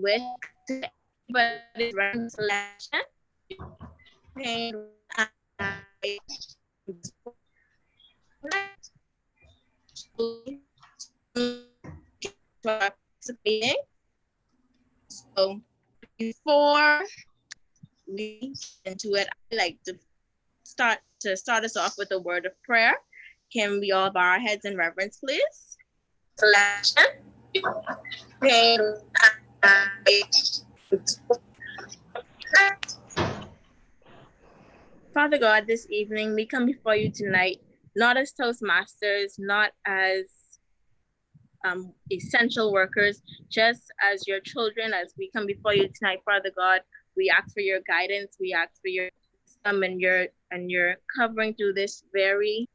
wish to everybody's random selection. Participating. So before we get into it, I'd like to start us off with a word of prayer. Can we all bow our heads in reverence, please? Father God, this evening we come before you tonight, not as Toastmasters, not as essential workers, just as your children. As we come before you tonight, Father God, we ask for your guidance, we ask for your wisdom and your covering through these very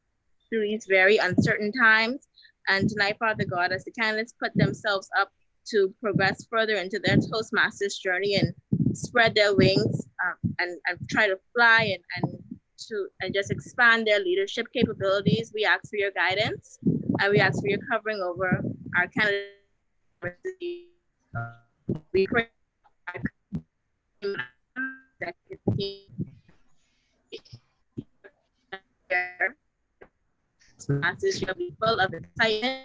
uncertain times. And tonight, Father God, as the candidates put themselves up to progress further into their Toastmasters journey and spread their wings and try to fly and just expand their leadership capabilities, we ask for your guidance and we ask for your covering over our candidates. We pray Toastmasters shall be full of excitement,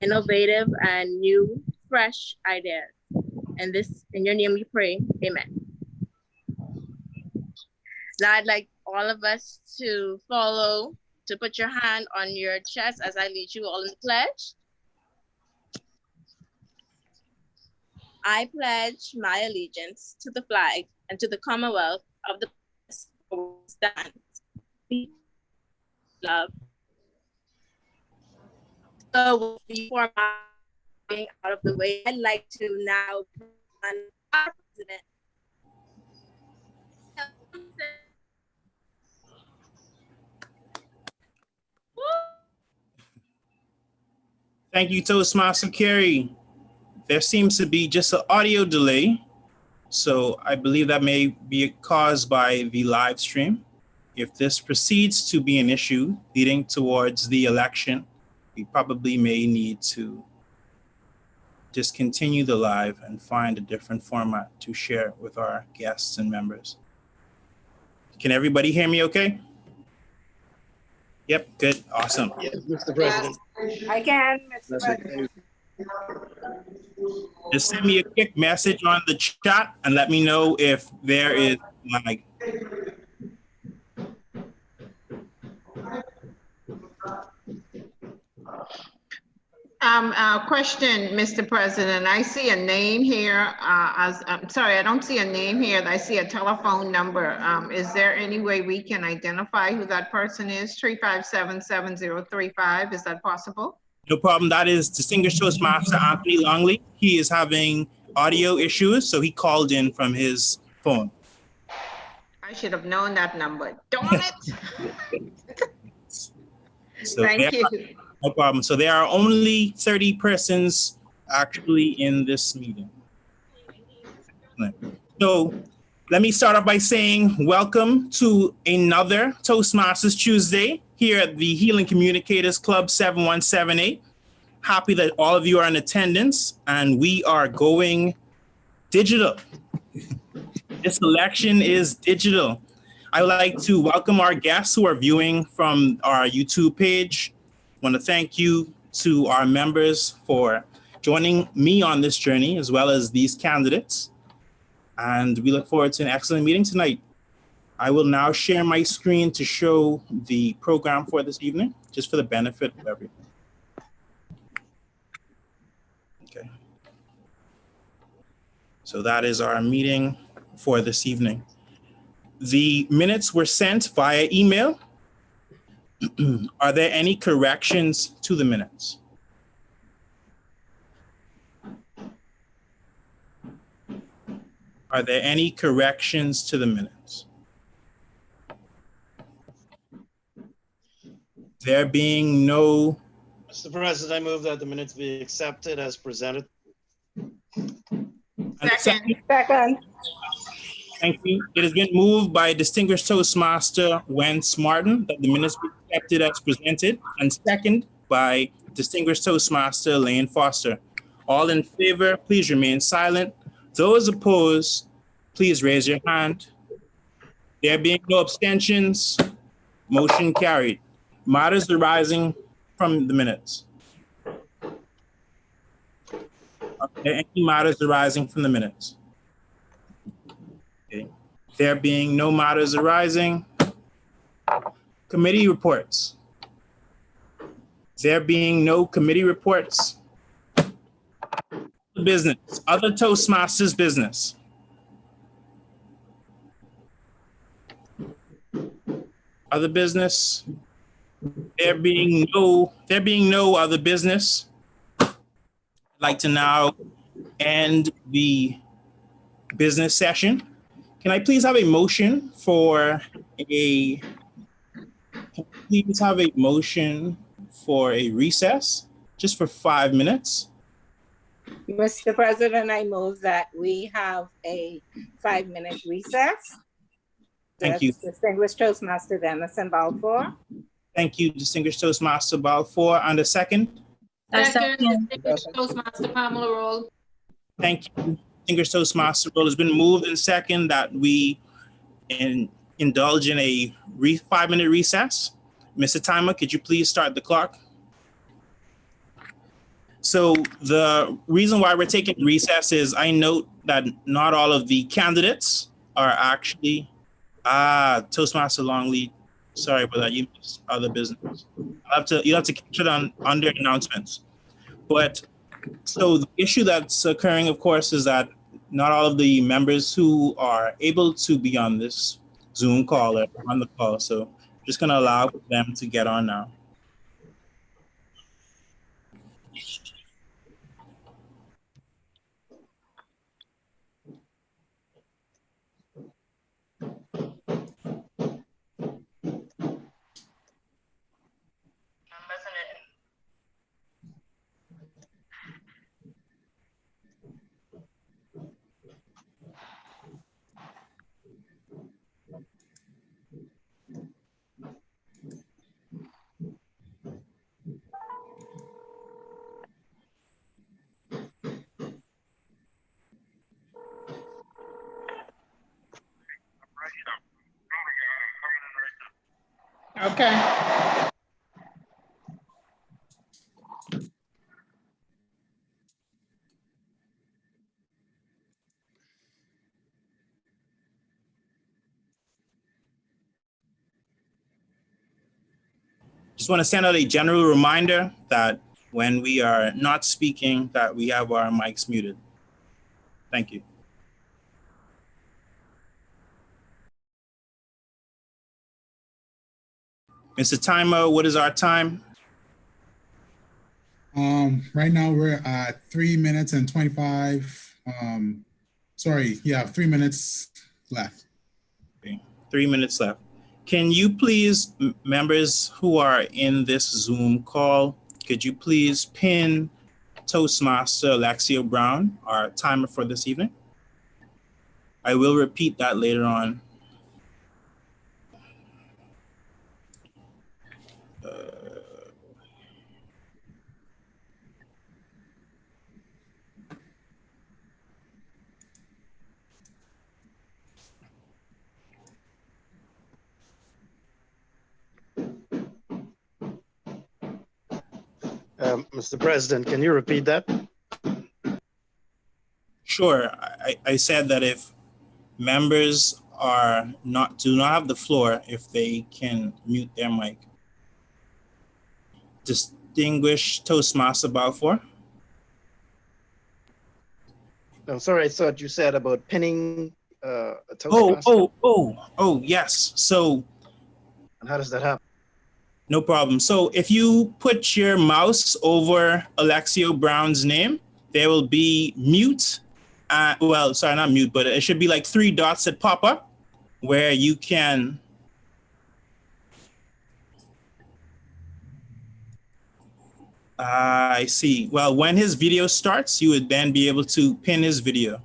innovative, and new, fresh ideas. And this, in your name we pray, amen. Now I'd like all of us to put your hand on your chest as I lead you all in the pledge. I pledge my allegiance to the flag and to the Commonwealth of the stands. Love. So before being out of the way, I'd like to now our president. Thank you, Toastmaster Carey. There seems to be just an audio delay, so I believe that may be caused by the live stream. If this proceeds to be an issue leading towards the election, we probably may need to discontinue the live and find a different format to share with our guests and members. Can everybody hear me okay? Yep, good, awesome. Yes, Mr. President. I can, Mr. President. Just send me a quick message on the chat and let me know if there is lag. Question, Mr. President. I see a name here. I'm sorry, I don't see a name here. I see a telephone number. Is there any way we can identify who that person is? 357-7035. Is that possible? No problem. That is Distinguished Toastmaster Anthony Longley. He is having audio issues, so he called in from his phone. I should have known that number. Darn it. Thank you. No problem. So there are only 30 persons actually in this meeting. So let me start off by saying welcome to another Toastmasters Tuesday here at the Healing Communicators Club 7178. Happy that all of you are in attendance and we are going digital. This election is digital. I would like to welcome our guests who are viewing from our YouTube page. I want to thank you to our members for joining me on this journey, as well as these candidates. And we look forward to an excellent meeting tonight. I will now share my screen to show the program for this evening, just for the benefit of everyone. Okay. So that is our meeting for this evening. The minutes were sent via email. Are there any corrections to the minutes? Are there any corrections to the minutes? There being no... Mr. President, I move that the minutes be accepted as presented. Second. Thank you. It has been moved by Distinguished Toastmaster Wentz Martin that the minutes be accepted as presented, and second by Distinguished Toastmaster Lane Foster. All in favor, please remain silent. Those opposed, please raise your hand. There being no abstentions, motion carried. Matters arising from the minutes. Are there any matters arising from the minutes? Okay. There being no matters arising, committee reports. There being no committee reports, business, other Toastmasters business. Other business. There being no other business, I'd like to now end the business session. Can I please have a motion for a recess just for 5 minutes? Mr. President, I move that we have a 5-minute recess. Thank you. Distinguished Toastmaster Dennison Balfour. Thank you, Distinguished Toastmaster Balfour. And a second? Second, Distinguished Toastmaster Pamela Roll. Thank you, Distinguished Toastmaster Roll. It's been moved and second that we indulge in a 5-minute recess. Mr. Timer, could you please start the clock? So the reason why we're taking recess is I note that not all of the candidates are actually, Toastmaster Longley, sorry about that, you missed other business. You have to catch it under announcements. But so the issue that's occurring, of course, is that not all of the members who are able to be on this Zoom call are on the call. So I'm just gonna allow them to get on now. Okay. Just want to send out a general reminder that when we are not speaking, that we have our mics muted. Thank you. Mr. Timer, what is our time? Right now we're at 3 minutes and 25. 3 minutes left. Okay. 3 minutes left. Can you please, members who are in this Zoom call, could you please pin Toastmaster Alexio Brown, our timer for this evening? I will repeat that later on. Mr. President, can you repeat that? Sure. I said that if members do not have the floor, if they can mute their mic. Distinguished Toastmaster Balfour. I'm sorry, I thought you said about pinning a Toastmaster. Oh, yes. So, and how does that happen? No problem. So if you put your mouse over Alexio Brown's name, there will be mute. Well, sorry, not mute, but it should be like 3 dots that pop up where you can. I see. Well, when his video starts, you would then be able to pin his video.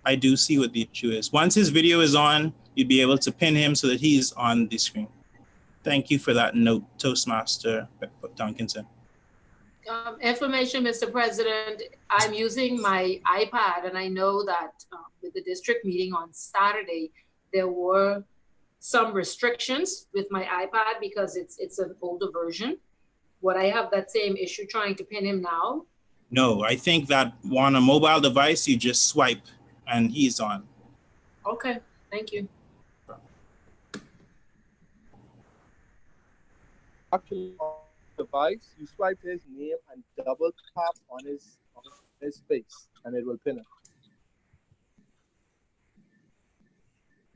I do see what the issue is. Once his video is on, you'd be able to pin him so that he's on the screen. Thank you for that note, Toastmaster Duncanson. Information, Mr. President, I'm using my iPad, and I know that with the district meeting on Saturday, there were some restrictions with my iPad because it's an older version. Would I have that same issue trying to pin him now? No, I think that on a mobile device, you just swipe and he's on. Okay, thank you. Actually, on the device, you swipe his name and double tap on his face, and it will pin him.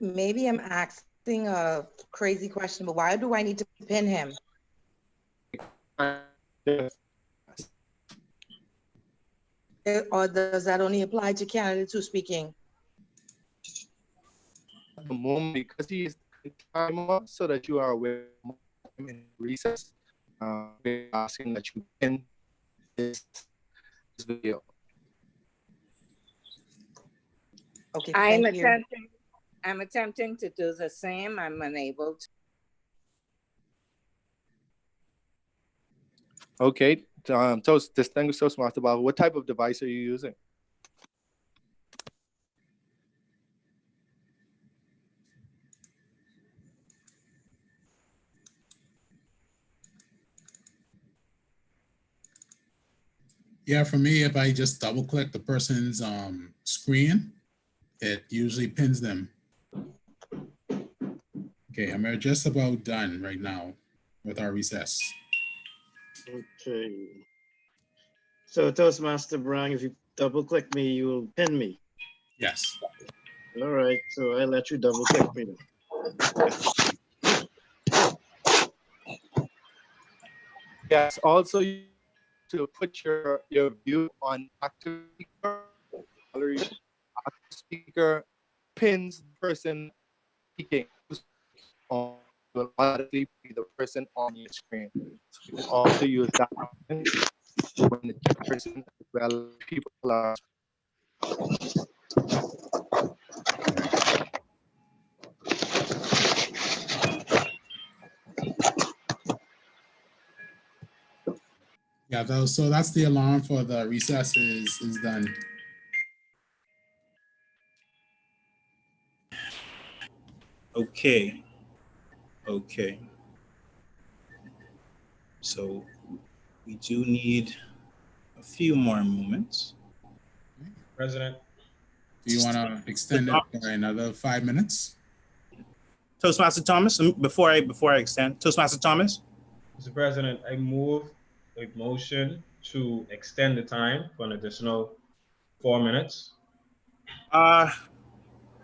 Maybe I'm asking a crazy question, but why do I need to pin him? Or does that only apply to candidates who speaking? At the moment, because he is the timer, so that you are aware in recess, we're asking that you pin this video. Okay, I'm thank you. attempting to do the same. I'm unable to. Okay, distinguished Toastmaster Bob, what type of device are you using? Yeah, for me, if I just double click the person's screen, it usually pins them. Okay, I'm just about done right now with our recess. Okay. So Toastmaster Brown, if you double click me, you will pin me. Yes. All right, so I'll let you double click me. Yes, also to put your view on active speaker pins the person speaking on will automatically be the person on your screen. So you can also use that when the person as well people are. Yeah, so that's the alarm for the recess is done. Okay. Okay. So we do need a few more moments. President. Do you want to extend it by another 5 minutes? Toastmaster Thomas, before I extend, Toastmaster Thomas. Mr. President, I move a motion to extend the time for an additional 4 minutes.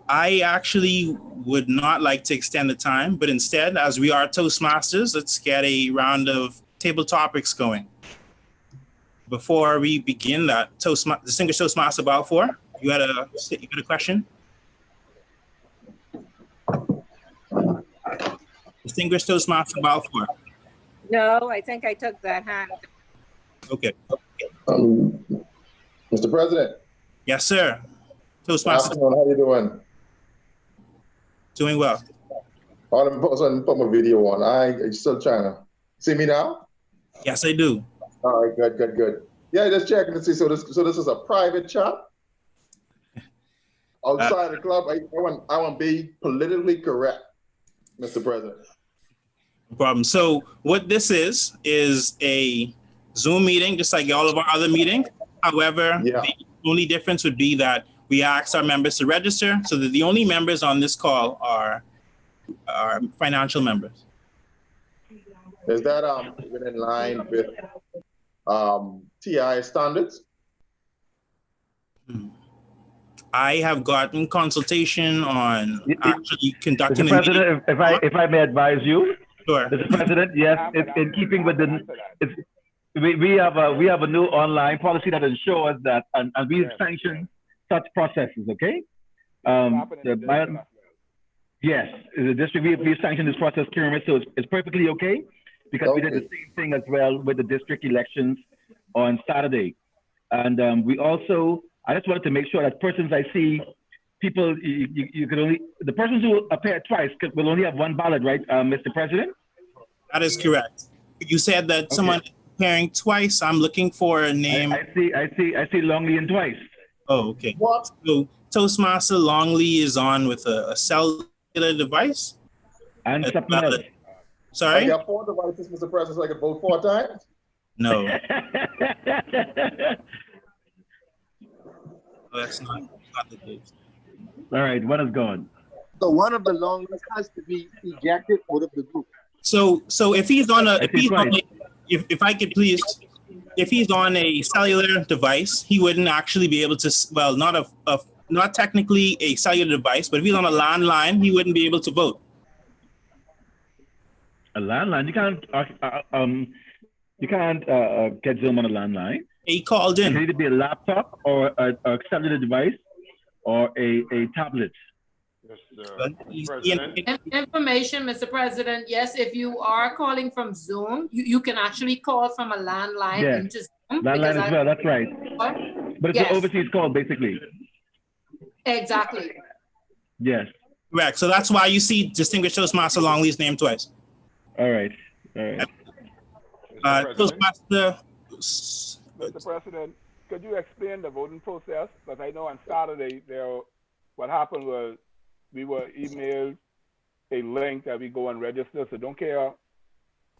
I actually would not like to extend the time, but instead, as we are Toastmasters, let's get a round of table topics going. Before we begin that, distinguished Toastmaster Balfour, you had a question? Distinguished Toastmaster Balfour. No, I think I took that hand. Okay. Mr. President. Yes, sir. Toastmaster. How you doing? Doing well. I'm put my video on. I still trying to see me now? Yes, I do. All right, good. Yeah, just checking to see. So this is a private chat outside the club. I want to be politically correct, Mr. President. No problem. So what this is a Zoom meeting, just like all of our other meetings. However, the only difference would be that we ask our members to register, so that the only members on this call are financial members. Is that in line with TI standards? I have gotten consultation on actually conducting. Mr. President, if I may advise you, sure. Mr. President, yes, it's in keeping with we have a new online policy that ensures that and we sanction such processes. Okay. Yes, the district we sanctioned this process, so it's perfectly okay because we did the same thing as well with the district elections on Saturday, and we also. I just wanted to make sure that persons I see, people, you could only, the persons who appear twice will only have one ballot, right, Mr. President? That is correct. You said that someone appearing twice. I'm looking for a name. I see Longley in twice. Oh, okay. What? So Toastmaster Longley is on with a cellular device. And something else. I Sorry? got 4 devices, Mr. President, so I can vote 4 times. No. That's not the case. All right, one is gone. So one of the Longlies has to be ejected out of the group. So if he's on a if I could please, if he's on a cellular device, he wouldn't actually be able to, well, not technically a cellular device, but if he's on a landline, he wouldn't be able to vote. A landline? You can't get Zoom on a landline. He called in. It need to be a laptop or a cellular device or a tablet. Information, Mr. President. Yes, if you are calling from Zoom, you can actually call from a landline into Zoom. Landline as well, that's right. But it's an overseas call, basically. Exactly. Yes. Correct. So that's why you see Distinguished Toastmaster Longley's name twice. All right. Toastmaster. Mr. President, could you explain the voting process? Because I know on Saturday, what happened was we were emailed a link that we go and register. So don't care.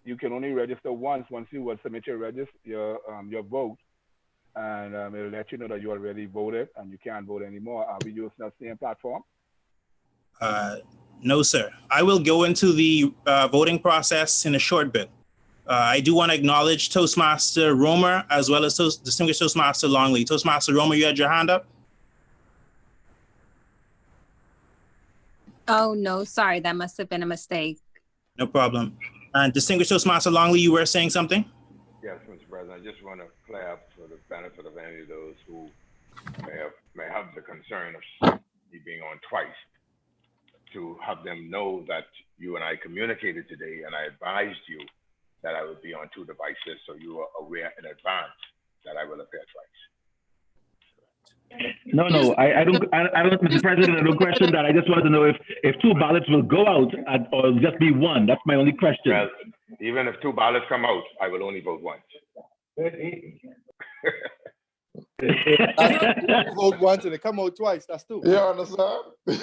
You can only register once you will submit your vote. And it'll let you know that you already voted and you can't vote anymore. Are we using that same platform? No, sir. I will go into the voting process in a short bit. I do want to acknowledge Toastmaster Romer as well as Distinguished Toastmaster Longley. Toastmaster Romer, you had your hand up? Oh, no, sorry. That must have been a mistake. No problem. And Distinguished Toastmaster Longley, you were saying something? Yes, Mr. President. I just want to clear up for the benefit of any of those who may have the concern of me being on twice, to have them know that you and I communicated today and I advised you that I would be on 2 devices, so you are aware in advance that I will appear twice. No, I don't, Mr. President, I don't question that. I just wanted to know if 2 ballots will go out or just be 1. That's my only question. Well, even if 2 ballots come out, I will only vote once. Vote once and they come out twice. That's 2. Yeah, understand? They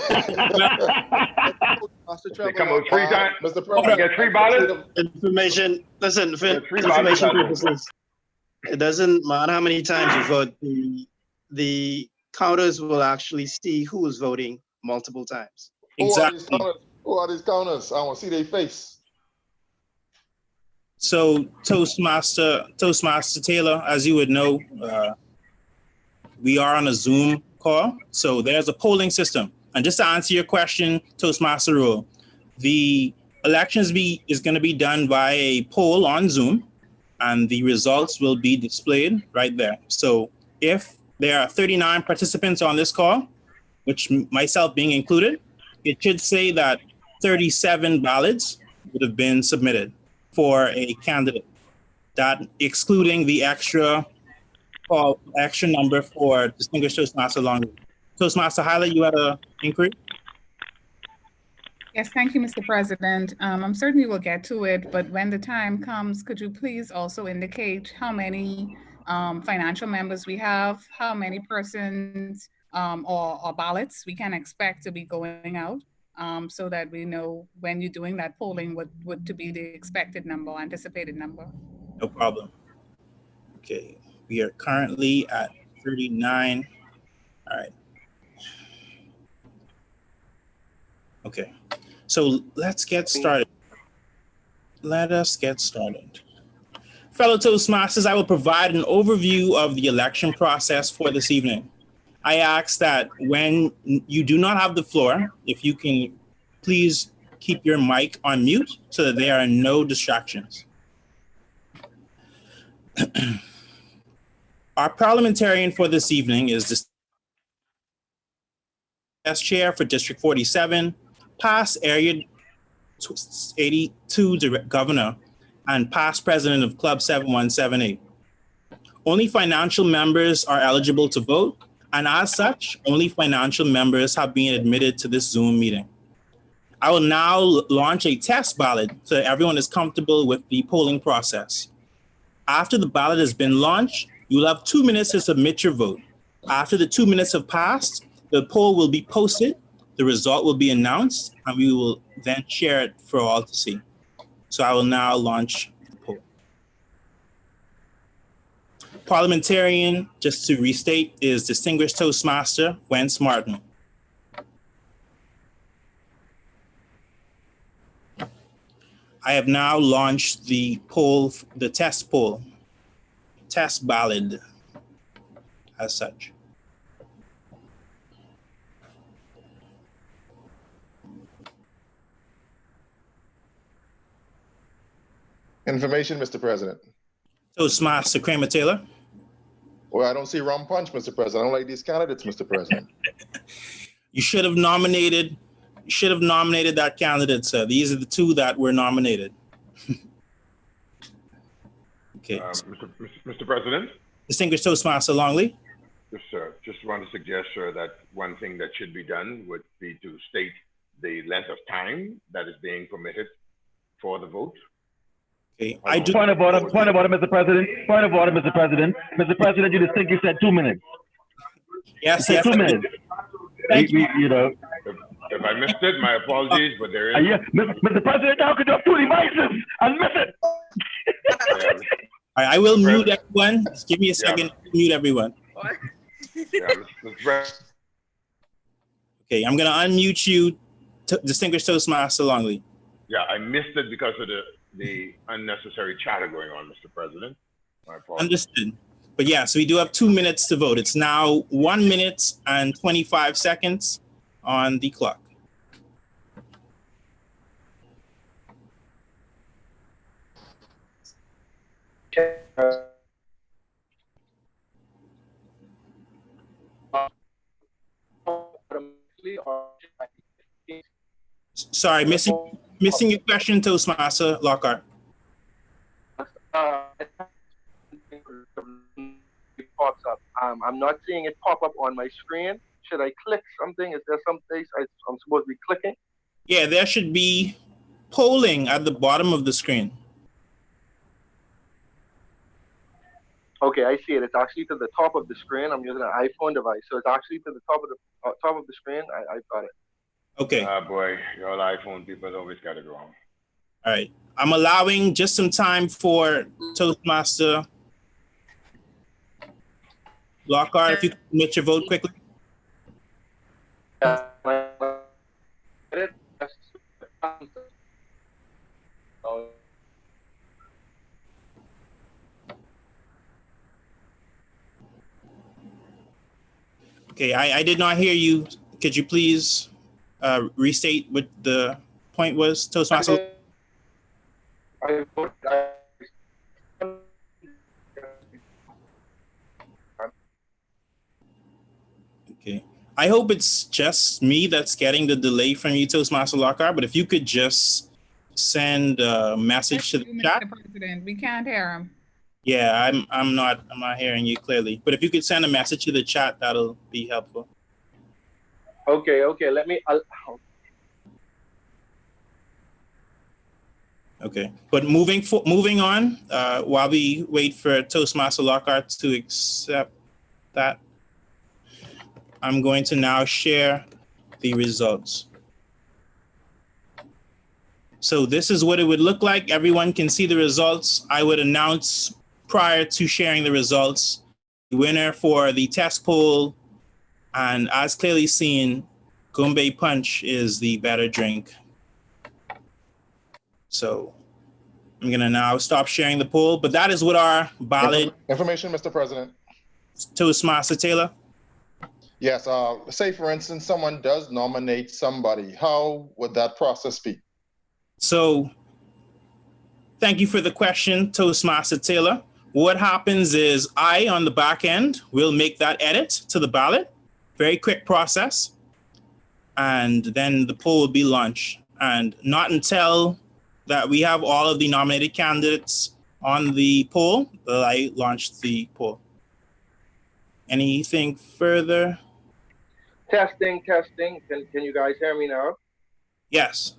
come out 3 times. Mr. President, get 3 ballots. Information. Listen, for information purposes, it doesn't matter how many times you vote. The counters will actually see who is voting multiple times. Exactly. Who are these counters? I want to see their face. So Toastmaster Taylor, as you would know, we are on a Zoom call. So there's a polling system. And just to answer your question, Toastmaster Rule, the elections is going to be done by a poll on Zoom, and the results will be displayed right there. So if there are 39 participants on this call, which myself being included, it should say that 37 ballots would have been submitted for a candidate, that excluding the extra number for Distinguished Toastmaster Longley. Toastmaster Hyla, you had an inquiry? Yes, thank you, Mr. President. I'm certain we will get to it, but when the time comes, could you please also indicate how many financial members we have, how many persons or ballots we can expect to be going out, so that we know when you're doing that polling what to be the expected number, anticipated number. No problem. Okay, we are currently at 39. All right. Okay, so let's get started. Let us get started. Fellow Toastmasters, I will provide an overview of the election process for this evening. I ask that when you do not have the floor, if you can please keep your mic on mute so that there are no distractions. Our parliamentarian for this evening is the S Chair for District 47, past Area 82 Governor, and past President of Club 7178. Only financial members are eligible to vote, and as such, only financial members have been admitted to this Zoom meeting. I will now launch a test ballot so that everyone is comfortable with the polling process. After the ballot has been launched, you will have 2 minutes to submit your vote. After the 2 minutes have passed, the poll will be posted, the result will be announced, and we will then share it for all to see. So I will now launch the poll. Parliamentarian, just to restate, is Distinguished Toastmaster Wentz Martin. I have now launched the poll, the test poll, test ballot as such. Information, Mr. President. Toastmaster Kramer Taylor. Well, I don't see rum punch, Mr. President. I don't like these candidates, Mr. President. You should have nominated that candidate, sir. These are the two that were nominated. Okay. Mr. President? Distinguished Toastmaster Longley. Yes, sir. Just want to suggest, sir, that one thing that should be done would be to state the length of time that is being permitted for the vote. Okay. Point of order, Mr. President. Point of order, Mr. President. Mr. President, you distinct, you said 2 minutes. Yes, you said 2 minutes. You know. If I missed it, my apologies, but there is. Yeah, Mr. President, how could you have 2 devices and miss it? I will mute everyone. Just give me a second to mute everyone. Okay, I'm going to unmute you, Distinguished Toastmaster Longley. Yeah, I missed it because of the unnecessary chatter going on, Mr. President. My apologies. Understood. But yeah, so we do have 2 minutes to vote. It's now 1 minute and 25 seconds on the clock. Sorry, missing your question, Toastmaster Lockhart. Pops up. I'm not seeing it pop up on my screen. Should I click something? Is there some place I'm supposed to be clicking? Yeah, there should be polling at the bottom of the screen. Okay, I see it. It's actually to the top of the screen. I'm using an iPhone device, so it's actually to the top of the screen. I've got it. Okay. Ah, boy, y'all iPhone people always got it wrong. All right. I'm allowing just some time for Toastmaster Lockhart, if you can submit your vote quickly. Okay, I did not hear you. Could you please restate what the point was, Toastmaster? Okay. I hope it's just me that's getting the delay from you, Toastmaster Lockhart, but if you could just send a message to the chat. Mr. President, we can't hear him. Yeah, I'm not hearing you clearly. But if you could send a message to the chat, that'll be helpful. Okay, let me. Okay, but moving on, while we wait for Toastmaster Lockhart to accept that, I'm going to now share the results. So this is what it would look like. Everyone can see the results. I would announce prior to sharing the results, the winner for the test poll, and as clearly seen, Gumbe Punch is the better drink. So I'm gonna now stop sharing the poll, but that is what our ballot. Information, Mr. President. Toastmaster Taylor. Yes, say for instance, someone does nominate somebody. How would that process be? So thank you for the question, Toastmaster Taylor. What happens is I, on the back end, will make that edit to the ballot. Very quick process. And then the poll will be launched. And not until that we have all of the nominated candidates on the poll will I launch the poll. Anything further? Testing. Can you guys hear me now? Yes.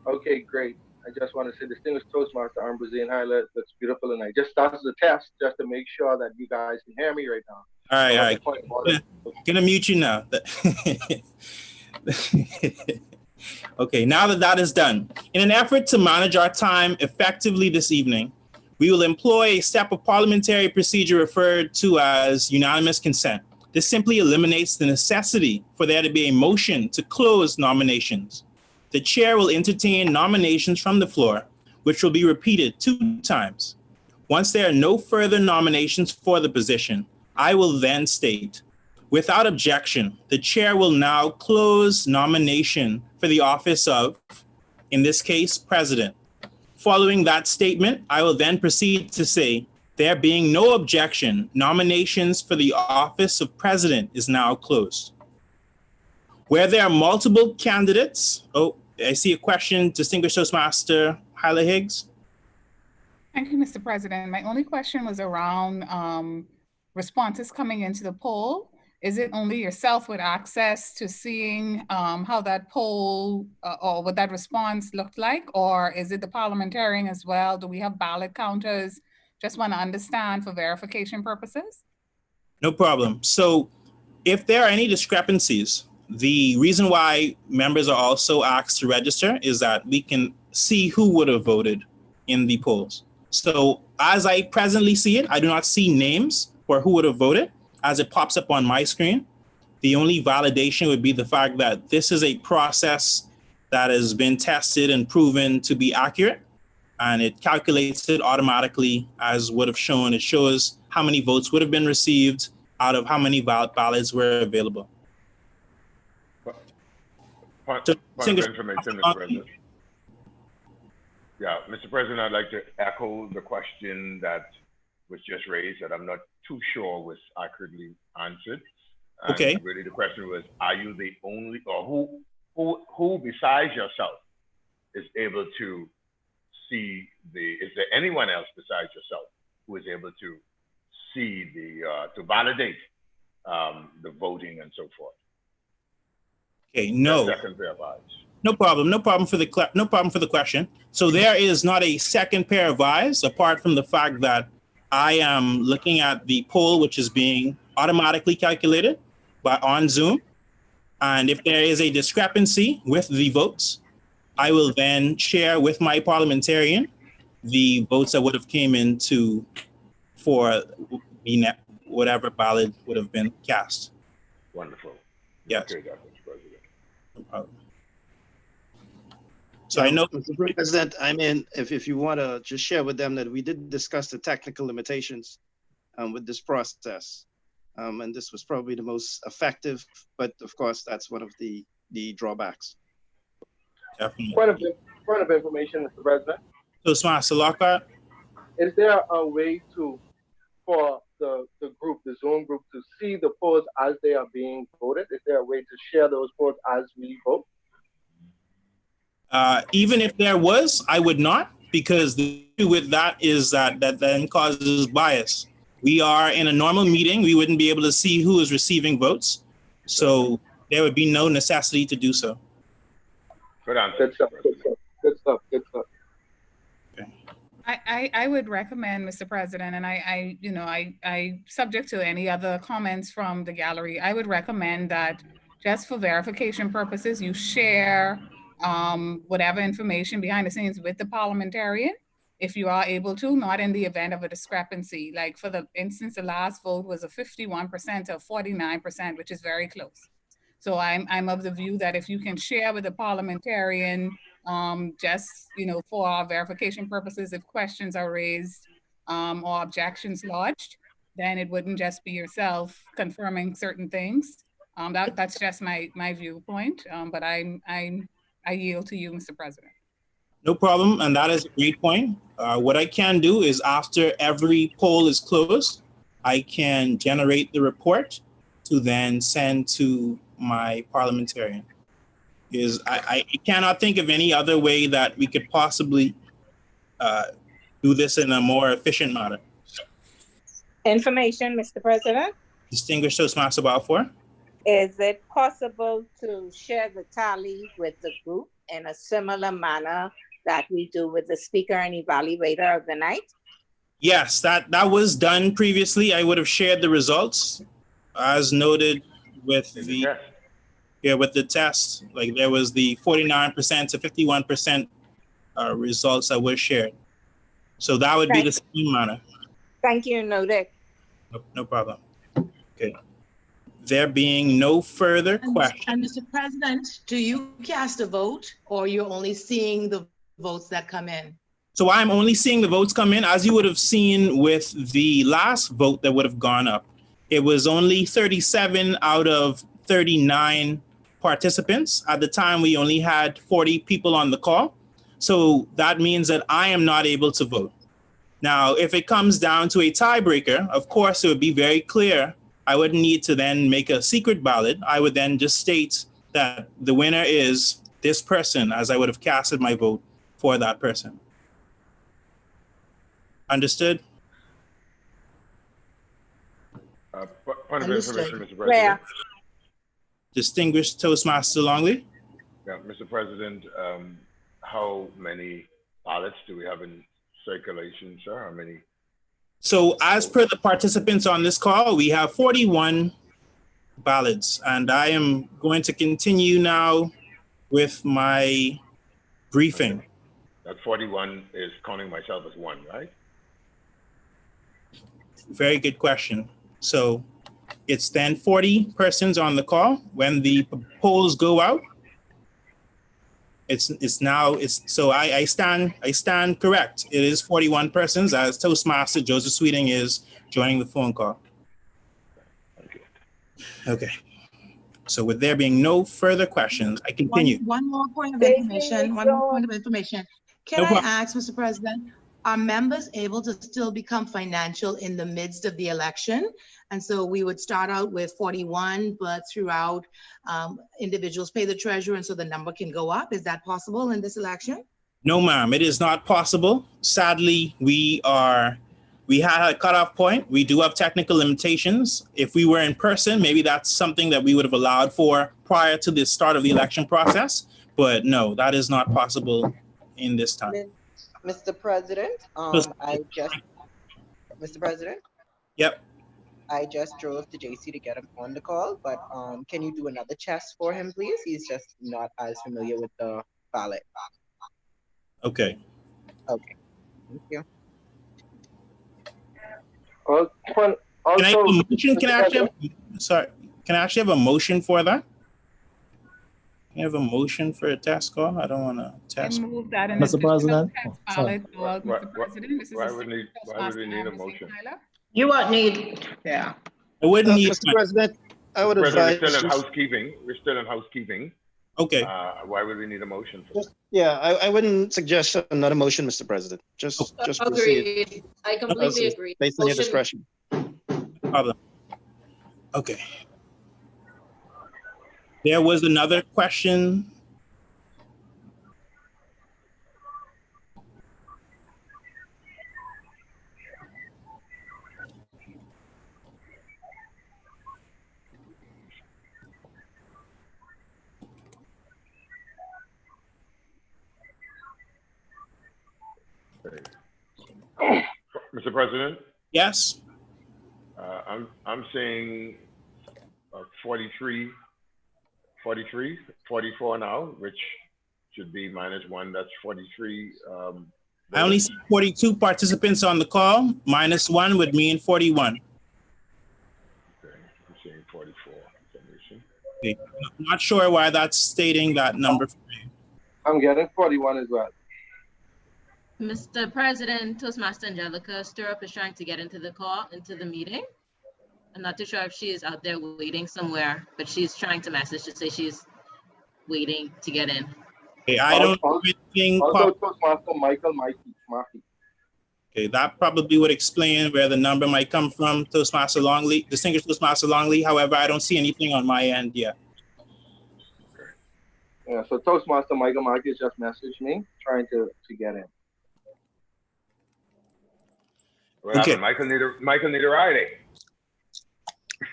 Okay, great. I I just want to say, distinguished Toastmaster Ambrosine Highlight, that's beautiful. And I just started the test just to make sure that you guys can hear me right now. All right. Gonna mute you now. Okay, now that that is done, in an effort to manage our time effectively this evening, we will employ a step of parliamentary procedure referred to as unanimous consent. This simply eliminates the necessity for there to be a motion to close nominations. The chair will entertain nominations from the floor, which will be repeated 2 times. Once there are no further nominations for the position, I will then state, without objection, the chair will now close nomination for the office of, in this case, president. Following that statement, I will then proceed to say, there being no objection, nominations for the office of president is now closed. Where there are multiple candidates, oh, I see a question, Distinguished Toastmaster Hyla Higgs. Thank you, Mr. President. My only question was around responses coming into the poll. Is it only yourself with access to seeing how that poll or what that response looked like? Or is it the parliamentarian as well? Do we have ballot counters? Just want to understand for verification purposes. No problem. So if there are any discrepancies, the reason why members are also asked to register is that we can see who would have voted in the polls. So as I presently see it, I do not see names for who would have voted as it pops up on my screen. The only validation would be the fact that this is a process that has been tested and proven to be accurate, and it calculates it automatically as would have shown. It shows how many votes would have been received out of how many ballots were available. Point of information, Mr. President. Yeah, Mr. President, I'd like to echo the question that was just raised that I'm not too sure was accurately answered. And okay. Really, the question was: are you the only, or who besides yourself is able to see the? Is there anyone else besides yourself who is able to see the to validate the voting and so forth? Okay, no. Second pair of eyes. No problem. No problem for the question. So there is not a second pair of eyes apart from the fact that I am looking at the poll, which is being automatically calculated on Zoom. And if there is a discrepancy with the votes, I will then share with my parliamentarian the votes that would have came into for the whatever ballot would have been cast. Wonderful. Yes. Okay, Mr. President. No problem. So I know, Mr. President, I mean, if you want to just share with them that we did discuss the technical limitations with this process. And this was probably the most effective, but of course, that's one of the drawbacks. Definitely. Point of information, Mr. President. Toastmaster Lockhart. Is there a way for the group, the Zoom group, to see the polls as they are being voted? Is there a way to share those polls as we vote? Even if there was, I would not, because the issue with that is that then causes bias. We are in a normal meeting. We wouldn't be able to see who is receiving votes. So there would be no necessity to do so. Good answer. Good stuff. Good stuff. Good stuff. I would recommend, Mr. President, and I subject to any other comments from the gallery, I would recommend that just for verification purposes, you share whatever information behind the scenes with the parliamentarian, if you are able to, not in the event of a discrepancy. Like for the instance, the last vote was a 51% to 49%, which is very close. So I'm of the view that if you can share with the parliamentarian, just for our verification purposes, if questions are raised or objections lodged, then it wouldn't just be yourself confirming certain things. That's just my viewpoint. But I yield to you, Mr. President. No problem, and that is a great point. What I can do is after every poll is closed, I can generate the report to then send to my parliamentarian. I cannot think of any other way that we could possibly do this in a more efficient manner. Information, Mr. President. Distinguished Toastmaster Balfour. Is it possible to share the tally with the group in a similar manner that we do with the speaker and evaluator of the night? Yes, that was done previously. I would have shared the results as noted with with the test. Like there was the 49% to 51% results that were shared. So that would be the same manner. Thank you, noted. No problem. Okay. There being no further questions. And Mr. President, do you cast a vote or you're only seeing the votes that come in? So I'm only seeing the votes come in. As you would have seen with the last vote that would have gone up, it was only 37 out of 39 participants. At the time, we only had 40 people on the call. So that means that I am not able to vote. Now, if it comes down to a tiebreaker, of course, it would be very clear. I wouldn't need to then make a secret ballot. I would then just state that the winner is this person, as I would have casted my vote for that person. Understood? Point of information, Mr. President. Distinguished Toastmaster Longley. Yeah, Mr. President, how many ballots do we have in circulation, sir? How many? So as per the participants on this call, we have 41 ballots, and I am going to continue now with my briefing. Okay. That 41 is counting myself as one, right? Very good question. So it's then 40 persons on the call. When the polls go out, I stand correct. It is 41 persons as Toastmaster Joseph Sweeting is joining the phone call. Okay. So with there being no further questions, I continue. One more point of information. Can I ask, Mr. President, are members able to still become financial in the midst of the election? And so we would start out with 41, but throughout individuals pay the treasurer, and so the number can go up. Is that possible in this election? No, ma'am, it is not possible. Sadly, we had a cutoff point. We do have technical limitations. If we were in person, maybe that's something that we would have allowed for prior to the start of the election process. But no, that is not possible in this time. Mr. President, Mr. President? Yep. I just drove to JC to get him on the call, but can you do another test for him, please? He's just not as familiar with the ballot. Okay. Okay, thank you. Can I have a motion? Can I actually have a motion for that? Can I have a motion for a test call? I don't want to test. Mr. President. Why would we need a motion? You won't need, yeah. I wouldn't need. Mr. President, I would President, advise. we're still in housekeeping. We're still in housekeeping. Okay. Why would we need a motion for that? Yeah, I wouldn't suggest another motion, Mr. President. Just proceed. Agreed. I completely agree. Based on your discretion. Problem. Okay. There was another question. Mr. President? Yes. I'm saying 44 now, which should be -1. That's 43. I only see 42 participants on the call. -1 would mean 41. Okay, I'm saying 44. Okay. I'm not sure why that's stating that number for me. I'm getting 41 as well. Mr. President, Toastmaster Angelica Stirrup is trying to get into the meeting. I'm not too sure if she is out there waiting somewhere, but she's trying to message to say she's waiting to get in. Okay, I don't think. Also, Toastmaster Michael Markey. Okay, that probably would explain where the number might come from, Toastmaster Longley, distinguished Toastmaster Longley. However, I don't see anything on my end yet. Yeah, so Toastmaster Michael Markey just messaged me trying to get in. What happened? Michael need a ride.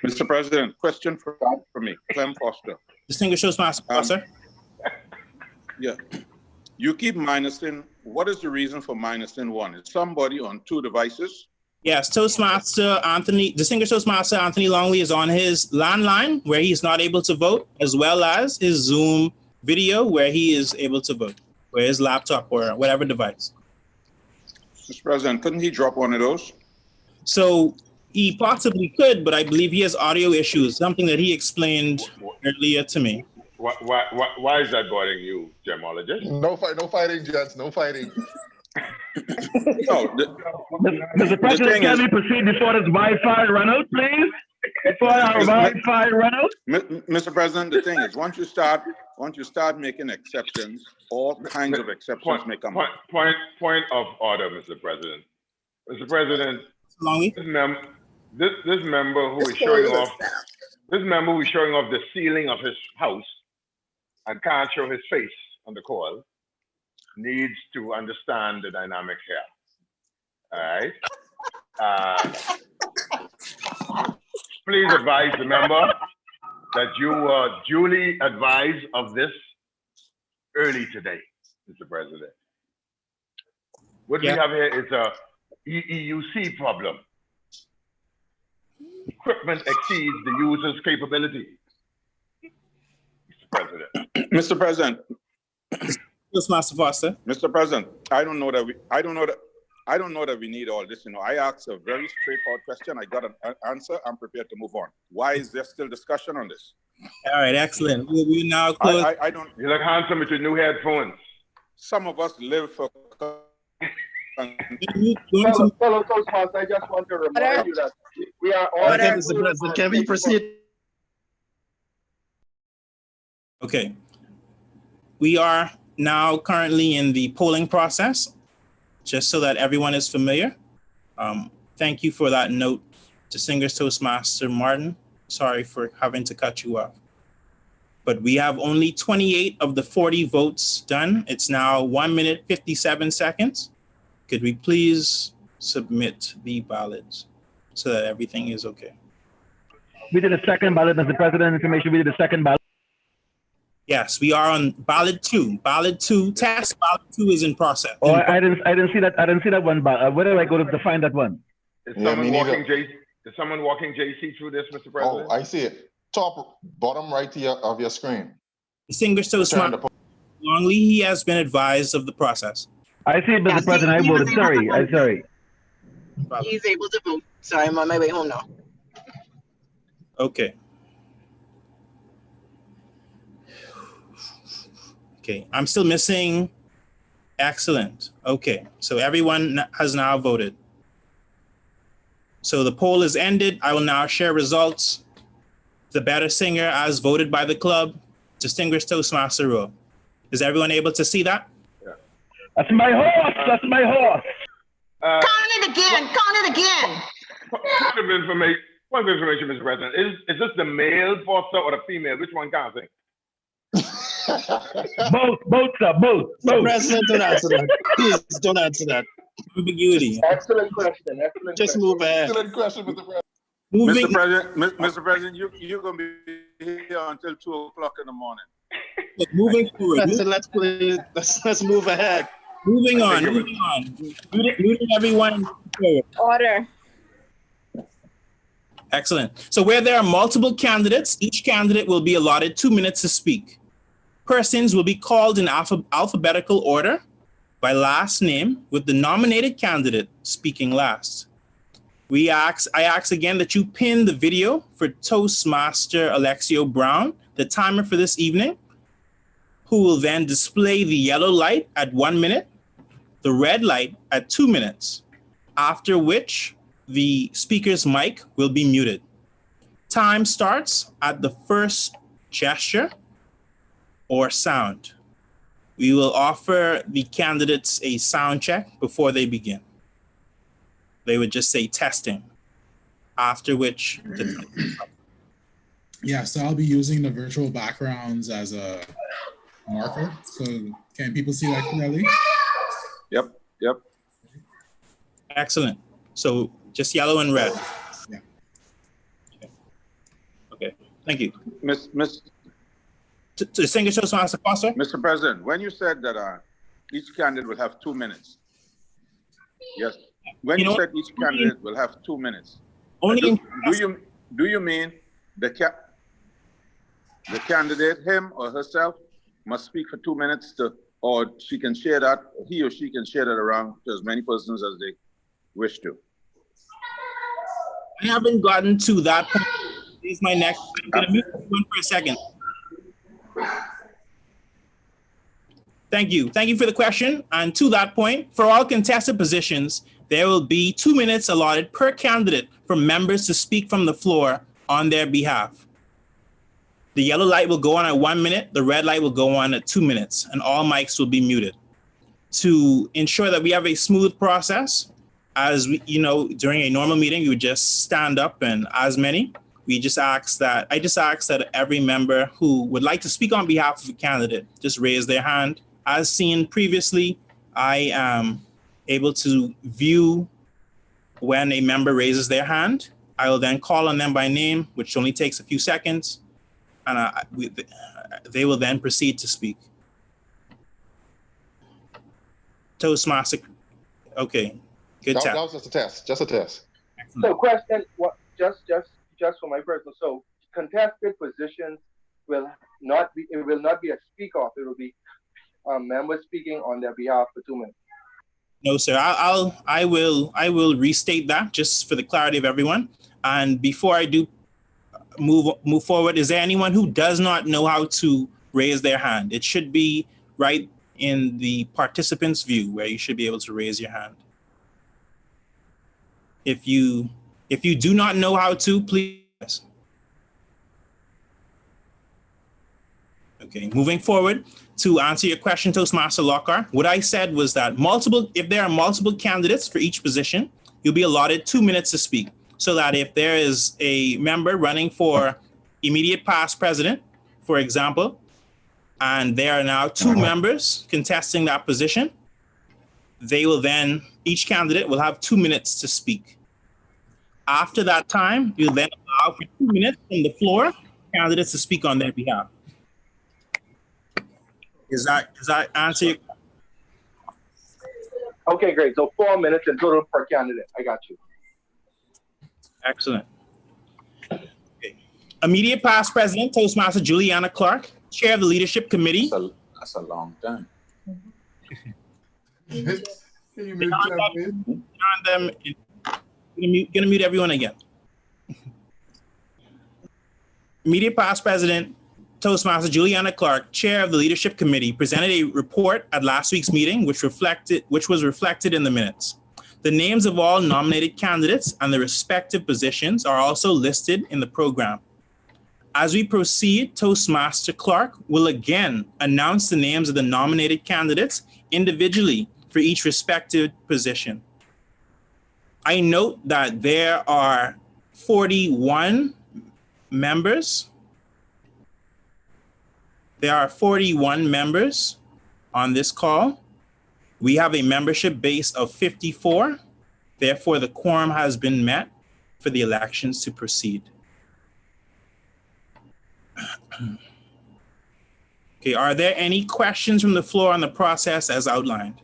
Mr. President, question for me, Clem Foster. Distinguished Toastmaster, sir. Yeah. You keep minusing. What is the reason for minusing one? Is somebody on 2 devices? Yes, distinguished Toastmaster Anthony Longley is on his landline where he's not able to vote, as well as his Zoom video where he is able to vote, where his laptop or whatever device. Mr. President, couldn't he drop one of those? So he possibly could, but I believe he has audio issues, something that he explained earlier to me. Why is that bothering you, gemologist? No fighting, gents. No fighting. Mr. President, can we proceed before this Wi-Fi run out, please? Before our Wi-Fi run out? Mr. President, the thing is, once you start making exceptions, all kinds of exceptions may come up. Point of order, Mr. President. Mr. President, this member who is showing off the ceiling of his house and can't show his face on the call needs to understand the dynamic here. All right. Please advise the member that you were duly advised of this early today, Mr. President. What we have here is a EEUC problem. Equipment exceeds the user's capability, Mr. President. Mr. President. Master Foster. Mr. President, I don't know that we need all this. You know, I asked a very straightforward question. I got an answer. I'm prepared to move on. Why is there still discussion on this? All right, excellent. We now close. I don't. You look handsome with your new headphones. Some of us live for. Fellow Toastmasters, I just want to remind you that we are all. Okay, Mr. President, can we proceed? Okay. We are now currently in the polling process, just so that everyone is familiar. Thank you for that note, distinguished Toastmaster Martin. Sorry for having to cut you off. But we have only 28 of the 40 votes done. It's now 1 minute, 57 seconds. Could we please submit the ballots so that everything is okay? We did a second ballot, Mr. President. Information, we did a second ballot. Yes, we are on ballot 2. Ballot 2, task ballot 2 is in process. Oh, I didn't see that. I didn't see that one. Where do I go to find that one? Is someone walking JC through this, Mr. President? Oh, I see it. Top, bottom right of your screen. Distinguished Toastmaster Longley, he has been advised of the process. I see it, Mr. President. I voted. Sorry. I'm sorry. He's able to vote. So I'm on my way home now. Okay. Okay, I'm still missing. Excellent. Okay, so everyone has now voted. So the poll is ended. I will now share results. The better singer as voted by the club, distinguished Toastmaster Rowe. Is everyone able to see that? Yeah. That's my horse. That's my horse. Count it again. Count it again. Point of information, Mr. President. Is this the male Foster or the female? Which one counting? Both, sir, both. President, don't answer that. Please don't answer that. Ambiguity. Excellent question. Just move ahead. Excellent question, Mr. President. Mr. President, you're going to be here until 2 o'clock in the morning. Moving forward. President, let's move ahead. Moving on. Moving everyone forward. Order. Excellent. So where there are multiple candidates, each candidate will be allotted 2 minutes to speak. Persons will be called in alphabetical order by last name, with the nominated candidate speaking last. I ask again that you pin the video for Toastmaster Alexio Brown, the timer for this evening, who will then display the yellow light at 1 minute, the red light at 2 minutes, after which the speaker's mic will be muted. Time starts at the first gesture or sound. We will offer the candidates a sound check before they begin. They would just say testing, after which Yeah, so I'll be using the virtual backgrounds as a marker. So can people see that clearly? Yep. Excellent. So just yellow and red. Yeah. Okay. Thank you. Distinguished Toastmaster Foster. Mr. President, when you said that each candidate will have 2 minutes. Yes. When you said each candidate will have 2 minutes, do you mean the candidate, him or herself, must speak for 2 minutes or she can share that, he or she can share that around to as many persons as they wish to? I haven't gotten to that point. Here's my next. I'm going to mute one for a second. Thank you. Thank you for the question. And to that point, for all contested positions, there will be 2 minutes allotted per candidate for members to speak from the floor on their behalf. The yellow light will go on at 1 minute, the red light will go on at 2 minutes, and all mics will be muted. To ensure that we have a smooth process, as we, during a normal meeting, you would just stand up and as many. I just ask that every member who would like to speak on behalf of a candidate just raise their hand. As seen previously, I am able to view when a member raises their hand. I will then call on them by name, which only takes a few seconds, and they will then proceed to speak. Toastmaster, okay, good test. That was just a test, just a test. So question, just for my personal, so contested positions will not be a speak off, it will be members speaking on their behalf for 2 minutes. No, sir. I will restate that just for the clarity of everyone. And before I do move forward, is there anyone who does not know how to raise their hand? It should be right in the participant's view where you should be able to raise your hand. If you do not know how to, please. Okay, moving forward, to answer your question, Toastmaster Lockhart, what I said was that if there are multiple candidates for each position, you'll be allotted 2 minutes to speak. So that if there is a member running for immediate past president, for example, and there are now 2 members contesting that position, each candidate will have 2 minutes to speak. After that time, you'll then allow for 2 minutes from the floor candidates to speak on their behalf. Does that answer your question? Okay, great. So 4 minutes in total per candidate. I got you. Excellent. Okay. Immediate past president, Toastmaster Juliana Clark, chair of the leadership committee. That's a long time. Gonna mute everyone again. Immediate past president, Toastmaster Juliana Clark, chair of the leadership committee, presented a report at last week's meeting, which was reflected in the minutes. The names of all nominated candidates and the respective positions are also listed in the program. As we proceed, Toastmaster Clark will again announce the names of the nominated candidates individually for each respective position. I note that there are 41 members. There are 41 members on this call. We have a membership base of 54. Therefore, the quorum has been met for the elections to proceed. Okay, are there any questions from the floor on the process as outlined?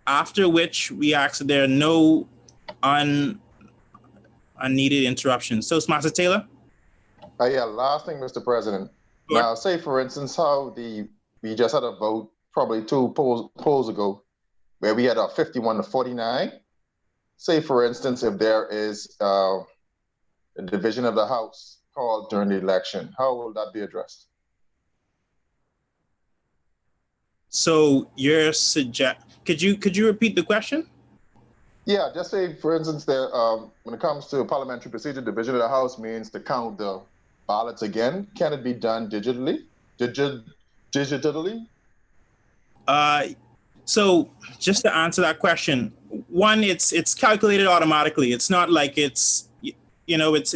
After which we ask that there are no unneeded interruptions. Toastmaster Taylor? Yeah, last thing, Mr. President. Sure. Now, say for instance, how we just had a vote probably 2 polls ago where we had a 51 to 49. Say for instance, if there is a division of the House called during the election, how will that be addressed? So you're could you repeat the question? Yeah, just say for instance there when it comes to parliamentary procedure, division of the House means to count the ballots again. Can it be done digitally? Digitally? So just to answer that question, one, it's calculated automatically. It's not like it's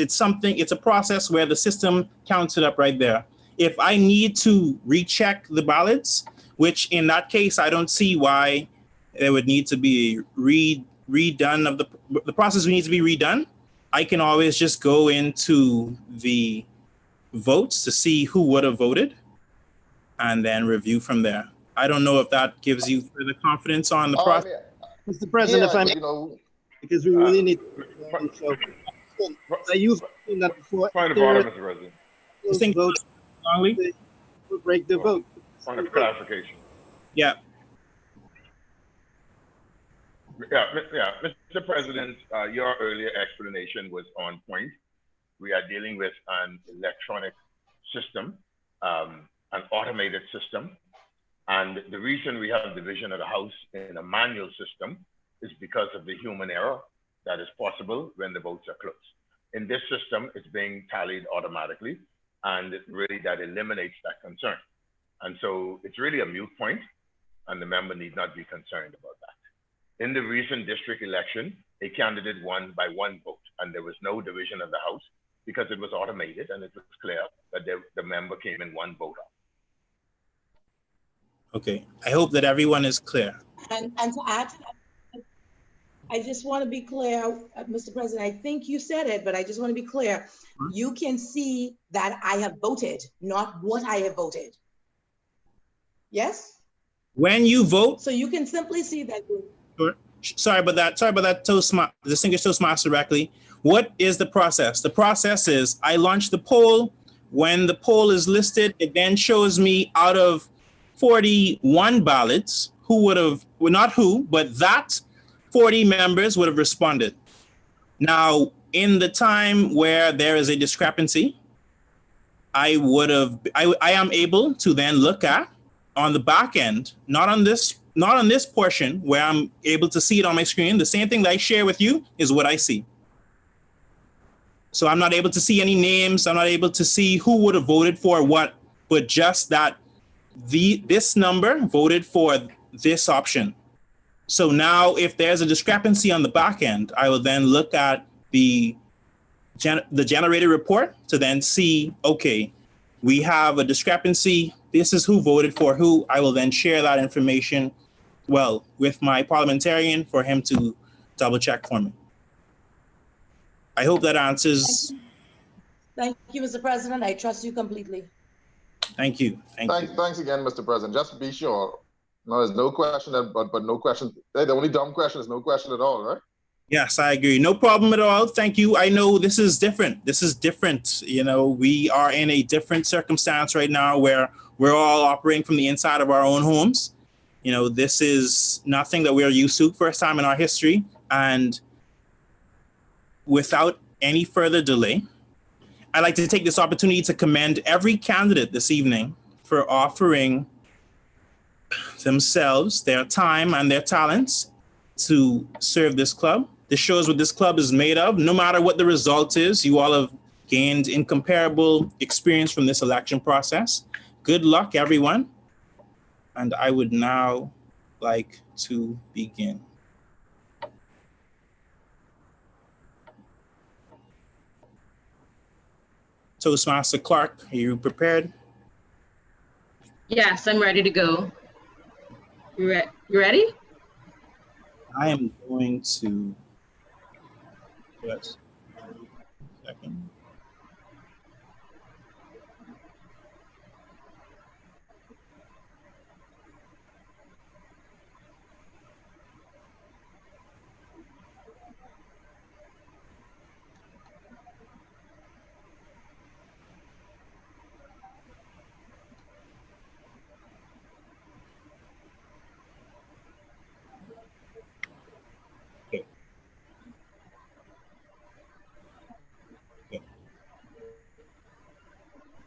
something, it's a process where the system counts it up right there. If I need to recheck the ballots, which in that case, I don't see why there would need to be redone of the process would need to be redone. I can always just go into the votes to see who would have voted. and then review from there. I don't know if that gives you further confidence on the process. Mr. President, if I may, because we really need to so I used that before. Point of order, Mr. President. We'll break the vote. Point of clarification. Yeah. Yeah, Mr. President, your earlier explanation was on point. We are dealing with an electronic system, an automated system. And the reason we have division of the House in a manual system is because of the human error that is possible when the votes are closed. In this system, it's being tallied automatically, and really that eliminates that concern. And so it's really a moot point, and the member need not be concerned about that. In the recent district election, a candidate won by one vote, and there was no division of the House because it was automated and it was clear that the member came in one vote. Okay, I hope that everyone is clear. And to add to that, I just want to be clear, Mr. President, I think you said it, but I just want to be clear. You can see that I have voted, not what I have voted. Yes? When you vote. So you can simply see that. Sure. Sorry about that, distinguished Toastmaster directly. What is the process? The process is I launch the poll. When the poll is listed, it then shows me out of 41 ballots who would have, well, not who, but that 40 members would have responded. Now, in the time where there is a discrepancy, I am able to then look at on the back end, not on this portion where I'm able to see it on my screen. The same thing that I share with you is what I see. So I'm not able to see any names. I'm not able to see who would have voted for what, but just that this number voted for this option. So now if there's a discrepancy on the back end, I will then look at the generated report to then see, okay, we have a discrepancy. This is who voted for who. I will then share that information, well, with my parliamentarian for him to double check for me. I hope that answers. Thank you, Mr. President. I trust you completely. Thank you. Thanks again, Mr. President. Just to be sure, no, there's no question, but no question. The only dumb question is no question at all, right? Yes, I agree. No problem at all. Thank you. I know this is different. This is different. You know, we are in a different circumstance right now where we're all operating from the inside of our own homes. You know, this is nothing that we're used to, first time in our history. And without any further delay, I'd like to take this opportunity to commend every candidate this evening for offering themselves, their time and their talents to serve this club. This shows what this club is made of. No matter what the result is, you all have gained incomparable experience from this election process. Good luck, everyone. And I would now like to begin. Toastmaster Clark, are you prepared? Yes, I'm ready to go. You ready? I am going to, yes, second.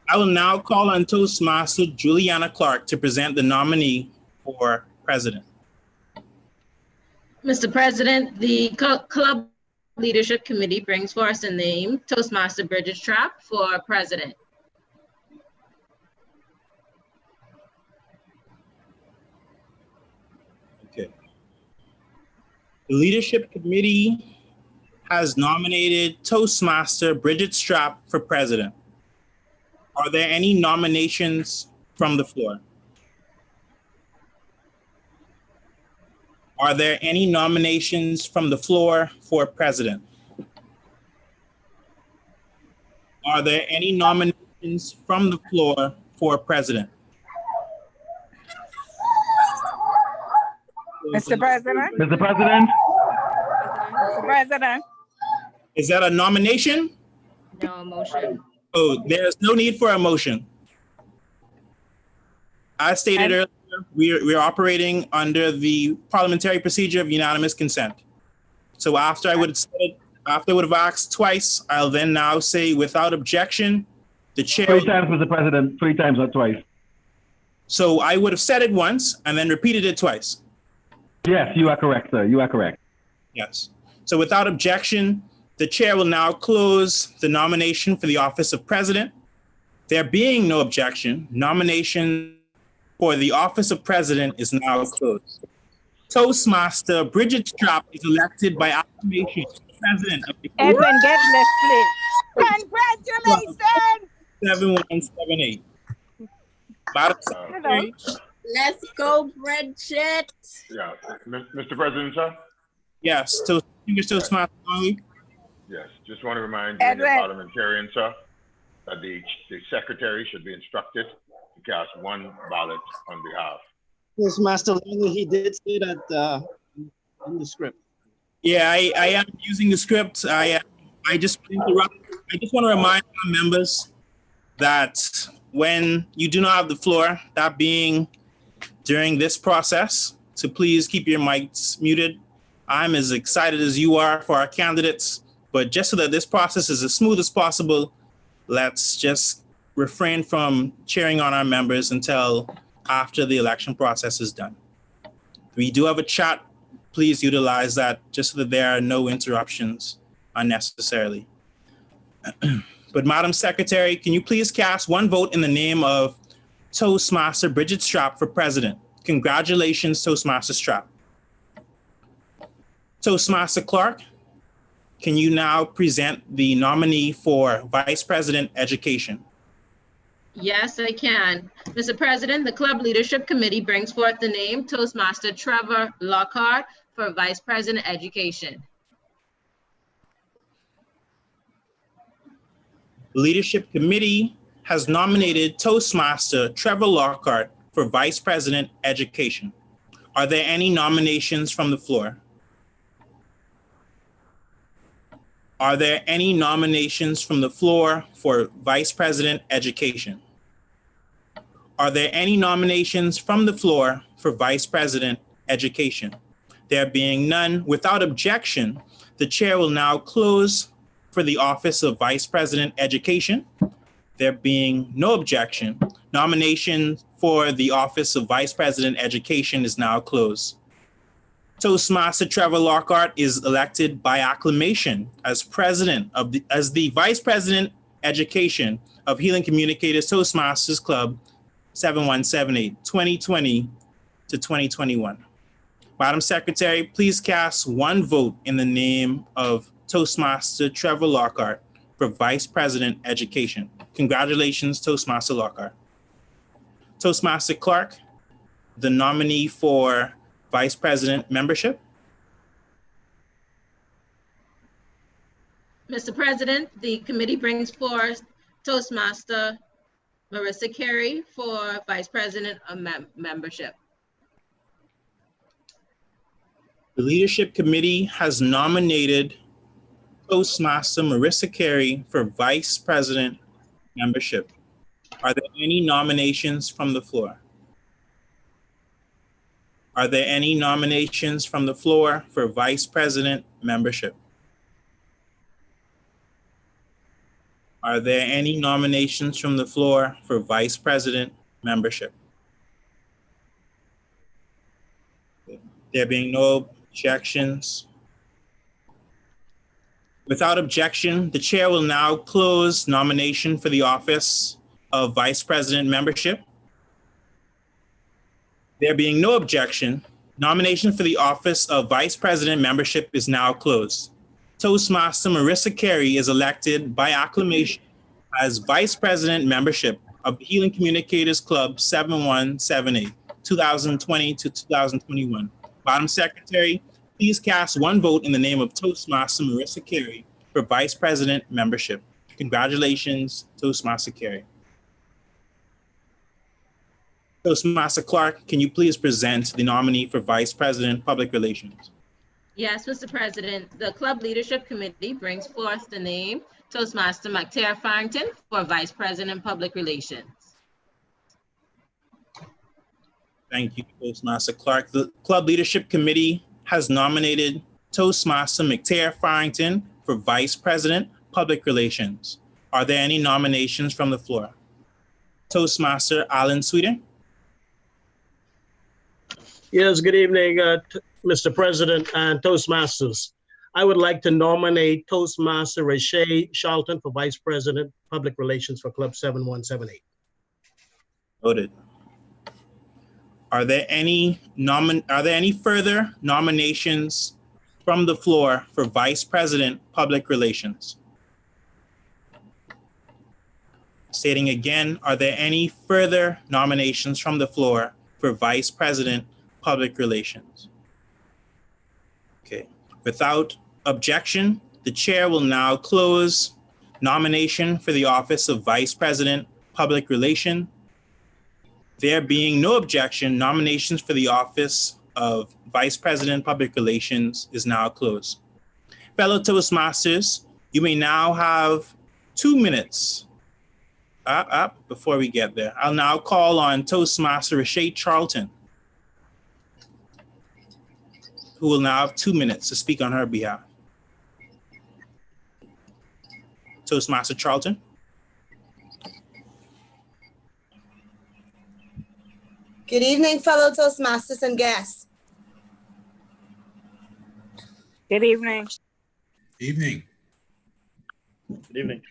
I will now call on Toastmaster Juliana Clark to present the nominee for president. Mr. President, the Club Leadership Committee brings for us a name, Toastmaster Bridget Trapp for president. Okay. The Leadership Committee has nominated Toastmaster Bridget Trapp for president. Are there any nominations from the floor? Are there any nominations from the floor for president? Are there any nominations from the floor for president? Mr. President? Mr. President? Mr. President? Is that a nomination? No motion. Oh, there's no need for a motion. As stated earlier, we're operating under the parliamentary procedure of unanimous consent. So after I would have asked twice, I'll then now say without objection, the chair. 3 times, Mr. President, 3 times, not twice. So I would have said it once and then repeated it twice. Yes, you are correct, sir. You are correct. Yes. So without objection, the chair will now close the nomination for the office of president. There being no objection, nomination for the office of president is now closed. Toastmaster Bridget Strapp is elected by acclamation president of the Edwin, get this, please. Congratulations! 7178. Madam Secretary. Let's go, Bridget. Yeah, Mr. President, sir? Yes, Toastmaster Longley. Yes, just want to remind you, and your Edwin. parliamentarian, sir, that the secretary should be instructed to cast 1 ballot on behalf. Master Langley, he did say that in the script. Yeah, I am using the script. I just want to remind our members that when you do not have the floor, that being during this process, to please keep your mics muted. I'm as excited as you are for our candidates, but just so that this process is as smooth as possible, let's just refrain from cheering on our members until after the election process is done. We do have a chat. Please utilize that just so that there are no interruptions unnecessarily. But Madam Secretary, can you please cast 1 vote in the name of Toastmaster Bridget Strapp for president? Congratulations, Toastmaster Strapp. Toastmaster Clark, can you now present the nominee for Vice President Education? Yes, I can. Mr. President, the Club Leadership Committee brings forth the name Toastmaster Trevor Lockhart for Vice President Education. The Leadership Committee has nominated Toastmaster Trevor Lockhart for Vice President Education. Are there any nominations from the floor? Are there any nominations from the floor for Vice President Education? Are there any nominations from the floor for Vice President Education? There being none, without objection, the chair will now close for the office of Vice President Education. There being no objection, nomination for the office of Vice President Education is now closed. Toastmaster Trevor Lockhart is elected by acclamation as the Vice President Education of Healing Communicators Toastmasters Club 7178, 2020 to 2021. Madam Secretary, please cast 1 vote in the name of Toastmaster Trevor Lockhart for Vice President Education. Congratulations, Toastmaster Lockhart. Toastmaster Clark, the nominee for Vice President membership. Mr. President, the committee brings forth Toastmaster Marissa Carey for Vice President of membership. The Leadership Committee has nominated Toastmaster Marissa Carey for Vice President membership. Are there any nominations from the floor? Are there any nominations from the floor for Vice President membership? Are there any nominations from the floor for Vice President membership? There being no objections. Without objection, the chair will now close nomination for the office of Vice President membership. There being no objection, nomination for the office of Vice President membership is now closed. Toastmaster Marissa Carey is elected by acclamation as Vice President membership of the Healing Communicators Club 7178, 2020 to 2021. Madam Secretary, please cast 1 vote in the name of Toastmaster Marissa Carey for Vice President membership. Congratulations, Toastmaster Carey. Toastmaster Clark, can you please present the nominee for Vice President, Public Relations? Yes, Mr. President, the Club Leadership Committee brings forth the name Toastmaster McTierre Farrington for Vice President, Public Relations. Thank you, Toastmaster Clark. The Club Leadership Committee has nominated Toastmaster McTierre Farrington for Vice President, Public Relations. Are there any nominations from the floor? Toastmaster Alan Sweeter. Yes, good evening, Mr. President and Toastmasters. I would like to nominate Toastmaster Rashay Charlton for Vice President, Public Relations for Club 7178. Voted. Are there any further nominations from the floor for Vice President, Public Relations? Stating again, are there any further nominations from the floor for Vice President, Public Relations? Okay, without objection, the chair will now close nomination for the office of Vice President, Public Relations. There being no objection, nominations for the office of Vice President, Public Relations is now closed. Fellow Toastmasters, you may now have 2 minutes. Before we get there, I'll now call on Toastmaster Rashay Charlton, who will now have 2 minutes to speak on her behalf. Toastmaster Charlton. Good evening, fellow Toastmasters and guests. Good evening. Evening. Good evening.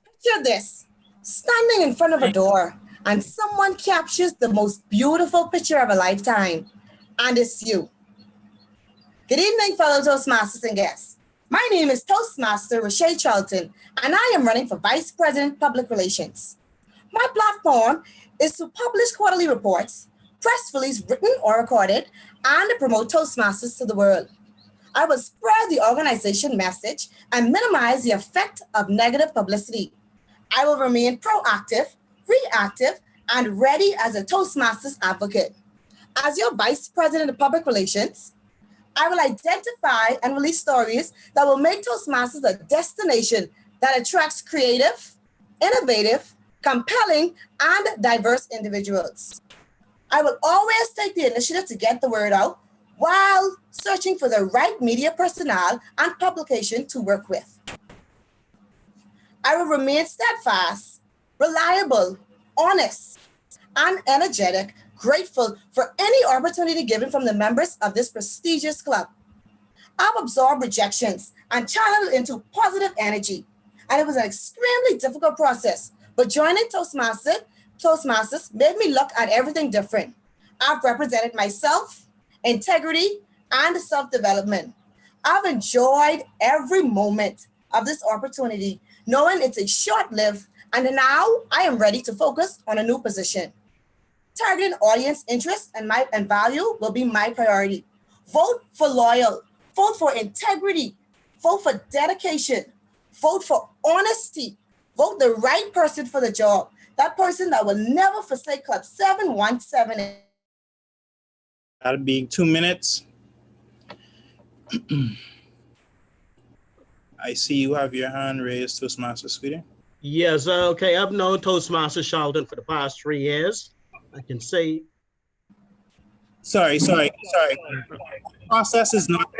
Picture this, standing in front of a door and someone captures the most beautiful picture of a lifetime, and it's you. Good evening, fellow Toastmasters and guests. My name is Toastmaster Rashay Charlton, and I am running for Vice President, Public Relations. My platform is to publish quarterly reports, press release written or recorded, and to promote Toastmasters to the world. I will spread the organization message and minimize the effect of negative publicity. I will remain proactive, reactive, and ready as a Toastmasters advocate. As your Vice President of Public Relations, I will identify and release stories that will make Toastmasters a destination that attracts creative, innovative, compelling, and diverse individuals. I will always take the initiative to get the word out while searching for the right media personnel and publication to work with. I will remain steadfast, reliable, honest, and energetic, grateful for any opportunity given from the members of this prestigious club. I've absorbed rejections and channeled into positive energy, and it was an extremely difficult process. But joining Toastmasters made me look at everything different. I've represented myself, integrity, and self-development. I've enjoyed every moment of this opportunity, knowing it's a short-lived, and now I am ready to focus on a new position. Targeting audience interest and value will be my priority. Vote for loyal, vote for integrity, vote for dedication, vote for honesty. Vote the right person for the job. That person that will never forsake Club 717. That'll be 2 minutes. I see you have your hand raised, Toastmaster Sweeter. Yes, okay. I've known Toastmaster Charlton for the past 3 years. I can say. Sorry. Process is not.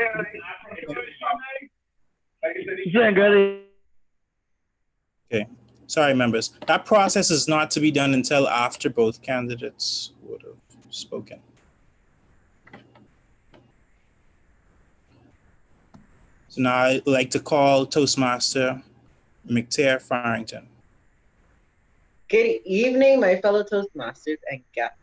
Okay, sorry, members. That process is not to be done until after both candidates would have spoken. So now I'd like to call Toastmaster McTierre Farrington. Good evening, my fellow Toastmasters and guests.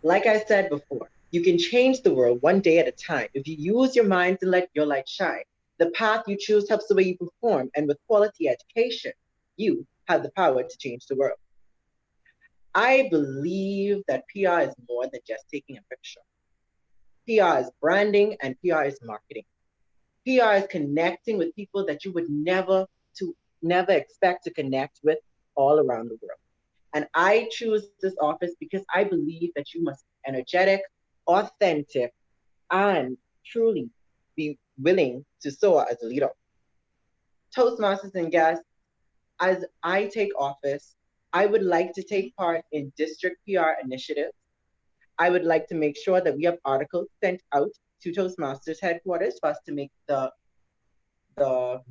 Like I said before, you can change the world one day at a time if you use your mind to let your light shine. The path you choose helps the way you perform, and with quality education, you have the power to change the world. I believe that PR is more than just taking a picture. PR is branding, and PR is marketing. PR is connecting with people that you would never expect to connect with all around the world. And I choose this office because I believe that you must be energetic, authentic, and truly be willing to soar as a leader. Toastmasters and guests, as I take office, I would like to take part in district PR initiatives. I would like to make sure that we have articles sent out to Toastmasters headquarters for us to make the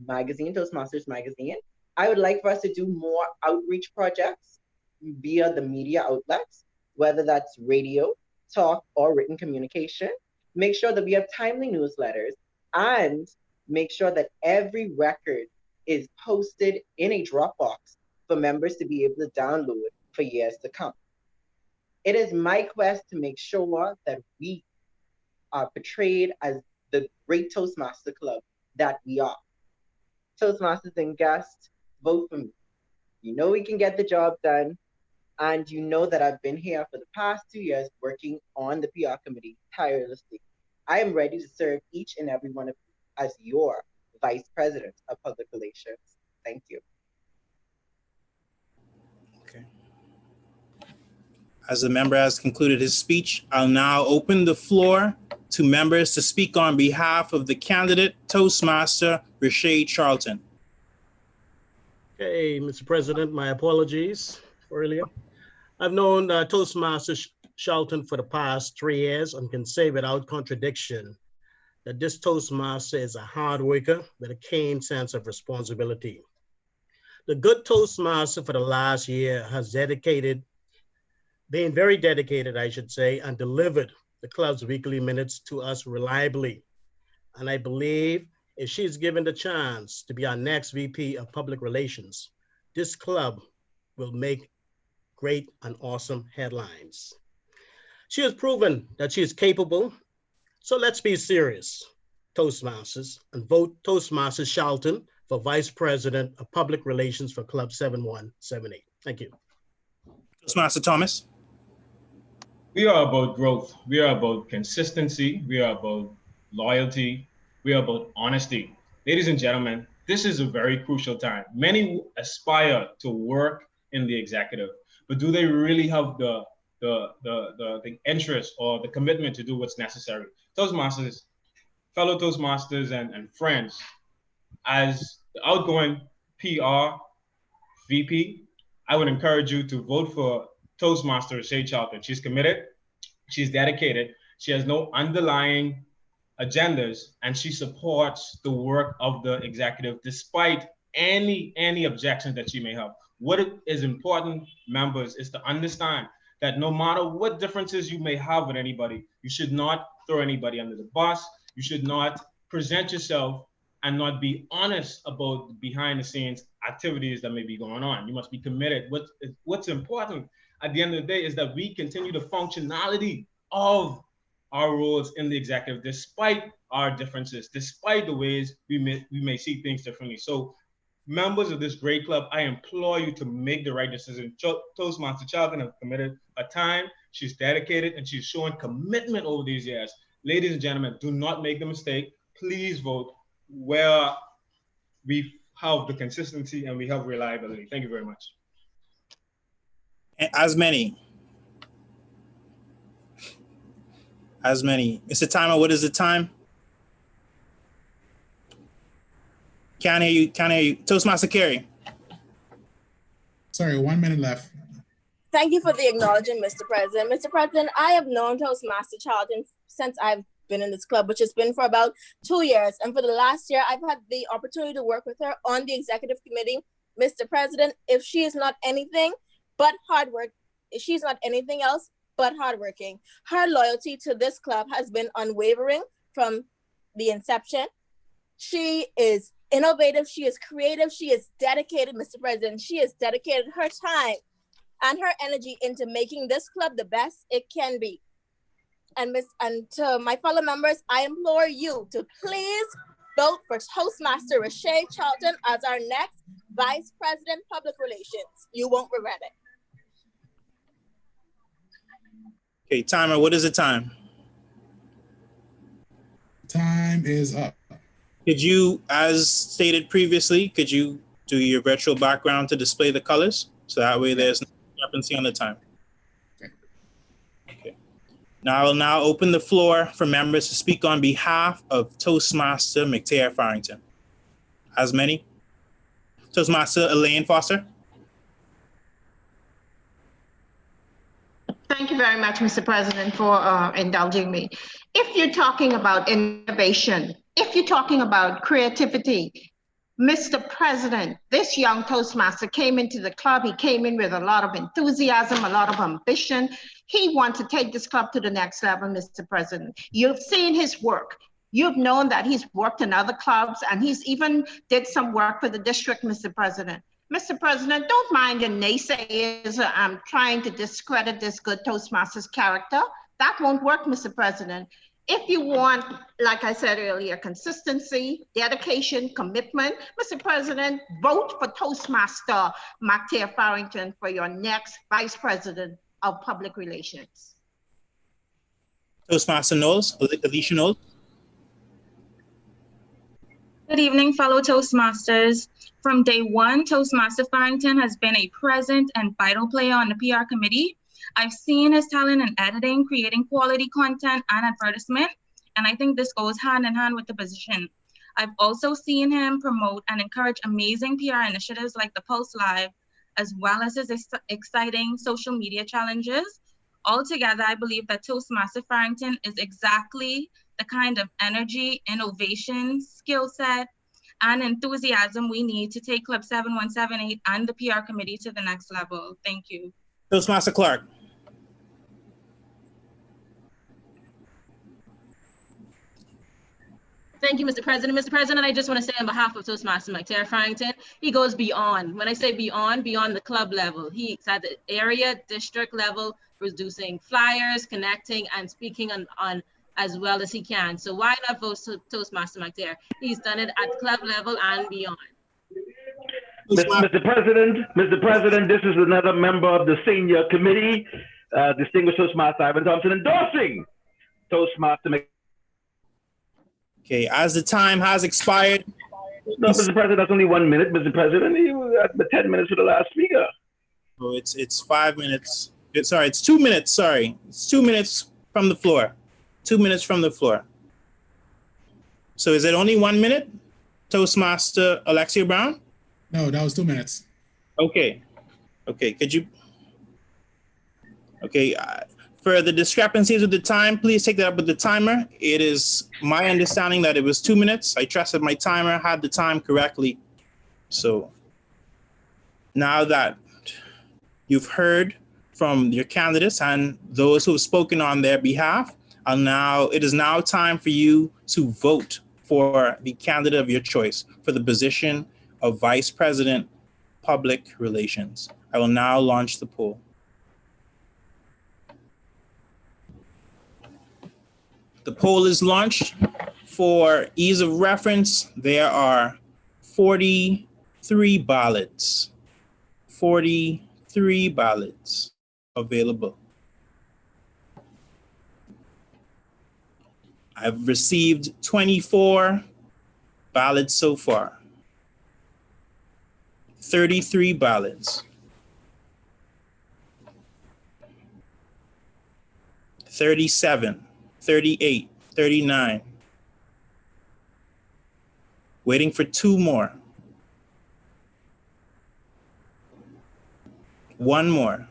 magazine, Toastmasters magazine. I would like for us to do more outreach projects via the media outlets, whether that's radio, talk, or written communication. Make sure that we have timely newsletters and make sure that every record is posted in a Dropbox for members to be able to download for years to come. It is my quest to make sure that we are portrayed as the great Toastmaster Club that we are. Toastmasters and guests, vote for me. You know we can get the job done, and you know that I've been here for the past 2 years working on the PR committee tirelessly. I am ready to serve each and every one of you as your Vice President of Public Relations. Thank you. Okay. As the member has concluded his speech, I'll now open the floor to members to speak on behalf of the candidate, Toastmaster Rashay Charlton. Okay, Mr. President, my apologies for earlier. I've known Toastmaster Charlton for the past 3 years and can say without contradiction that this Toastmaster is a hard worker with a keen sense of responsibility. The good Toastmaster for the last year has been very dedicated, I should say, and delivered the club's weekly minutes to us reliably. And I believe if she's given the chance to be our next VP of Public Relations, this club will make great and awesome headlines. She has proven that she is capable. So let's be serious, Toastmasters, and vote Toastmaster Charlton for Vice President of Public Relations for Club 7178. Thank you. Toastmaster Thomas. We are about growth. We are about consistency. We are about loyalty. We are about honesty. Ladies and gentlemen, this is a very crucial time. Many aspire to work in the executive, but do they really have the interest or the commitment to do what's necessary? Toastmasters, fellow Toastmasters and friends, as the outgoing PR VP, I would encourage you to vote for Toastmaster Rashay Charlton. She's committed, she's dedicated, she has no underlying agendas, and she supports the work of the executive despite any objections that she may have. What is important, members, is to understand that no matter what differences you may have with anybody, you should not throw anybody under the bus. You should not present yourself and not be honest about behind the scenes activities that may be going on. You must be committed. What's important at the end of the day is that we continue the functionality of our roles in the executive, despite our differences, despite the ways we may see things differently. So members of this great club, I implore you to make the right decision. Toastmaster Charlton has committed a time, she's dedicated, and she's shown commitment over these years. Ladies and gentlemen, do not make the mistake. Please vote where we have the consistency and we have reliability. Thank you very much. As many. Mr. Timer, what is the time? Can't hear you. Toastmaster Carey. Sorry, 1 minute left. Thank you for the acknowledgement, Mr. President. Mr. President, I have known Toastmaster Charlton since I've been in this club, which has been for about 2 years. And for the last year, I've had the opportunity to work with her on the executive committee. Mr. President, if she is not anything but hard work, if she's not anything else but hardworking, her loyalty to this club has been unwavering from the inception. She is innovative, she is creative, she is dedicated, Mr. President. She has dedicated her time and her energy into making this club the best it can be. And to my fellow members, I implore you to please vote for Toastmaster Rashay Charlton as our next Vice President Public Relations. You won't regret it. Okay, timer, what is the time? Time is up. Could you, as stated previously, could you do your virtual background to display the colors? So that way there's no discrepancy on the time. Okay. Now I will now open the floor for members to speak on behalf of Toastmaster McTair Farrington. As many? Toastmaster Elaine Foster. Thank you very much, Mr. President, for indulging me. If you're talking about innovation, if you're talking about creativity, Mr. President, this young Toastmaster came into the club. He came in with a lot of enthusiasm, a lot of ambition. He wants to take this club to the next level, Mr. President. You've seen his work. You've known that he's worked in other clubs, and he's even did some work for the district, Mr. President. Mr. President, don't mind the naysayers trying to discredit this good Toastmasters character. That won't work, Mr. President. If you want, like I said earlier, consistency, dedication, commitment, Mr. President, vote for Toastmaster McTair Farrington for your next Vice President of Public Relations. Toastmaster Knowles, Alicia Knowles. Good evening, fellow Toastmasters. From day one, Toastmaster Farrington has been a present and vital player on the PR committee. I've seen his talent in editing, creating quality content and advertisement, and I think this goes hand in hand with the position. I've also seen him promote and encourage amazing PR initiatives like the Pulse Live, as well as his exciting social media challenges. Altogether, I believe that Toastmaster Farrington is exactly the kind of energy, innovation, skill set, and enthusiasm we need to take Club 7178 and the PR committee to the next level. Thank you. Toastmaster Clark. Thank you, Mr. President. Mr. President, I just want to say on behalf of Toastmaster McTair Farrington, he goes beyond. When I say beyond the club level. He's at the area, district level, producing flyers, connecting, and speaking on as well as he can. So why not vote Toastmaster McTair? He's done it at club level and beyond. Mr. President, this is another member of the senior committee, distinguished Toastmaster Ivan Thompson, endorsing Toastmaster McTair. Okay, as the time has expired. No, Mr. President, that's only 1 minute, Mr. President. He was at the 10 minutes for the last speaker. Oh, it's 5 minutes. It's 2 minutes. Sorry, it's 2 minutes from the floor. 2 minutes from the floor. So is it only 1 minute, Toastmaster Alexia Brown? No, that was 2 minutes. Okay. Okay, could you? Okay, for the discrepancies with the time, please take that up with the timer. It is my understanding that it was 2 minutes. I trusted my timer had the time correctly. So now that you've heard from your candidates and those who have spoken on their behalf, it is now time for you to vote for the candidate of your choice for the position of Vice President, Public Relations. I will now launch the poll. The poll is launched. For ease of reference, there are 43 ballots. 43 ballots available. I've received 24 ballots so far. 33 ballots. 37, 38, 39. Waiting for 2 more. 1 more.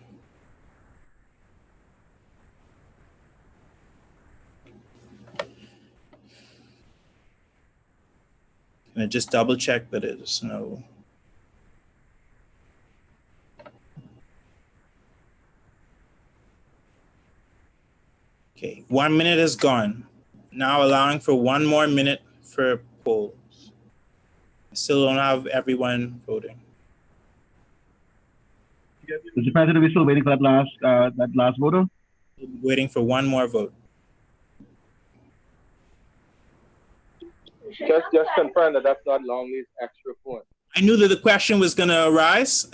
And just double check that there's no. Okay, 1 minute is gone. Now allowing for 1 more minute for polls. Still don't have everyone voting. Mr. President, we're still waiting for that last voter? Waiting for 1 more vote. Just confirm that that's not Longley's extra point. I knew that the question was going to arise.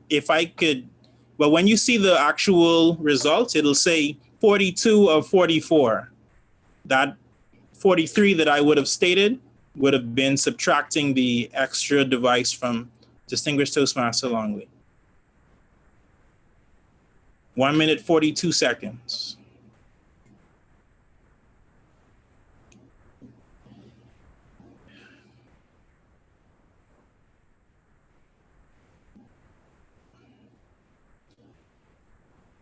If I could, well, when you see the actual results, it'll say 42 of 44. That 43 that I would have stated would have been subtracting the extra device from distinguished Toastmaster Longley. 1 minute, 42 seconds.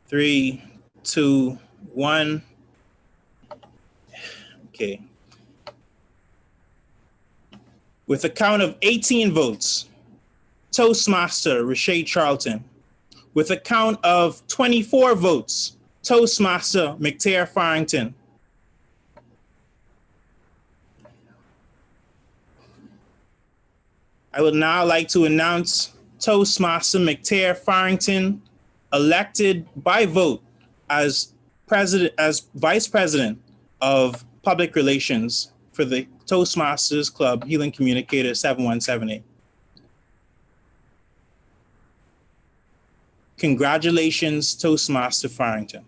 Three, two, one. Okay. With a count of 18 votes, Toastmaster Rashay Charlton. With a count of 24 votes, Toastmaster McTair Farrington. I would now like to announce Toastmaster McTair Farrington elected by vote as Vice President of Public Relations for the Toastmasters Club Healing Communicators 7178. Congratulations, Toastmaster Farrington.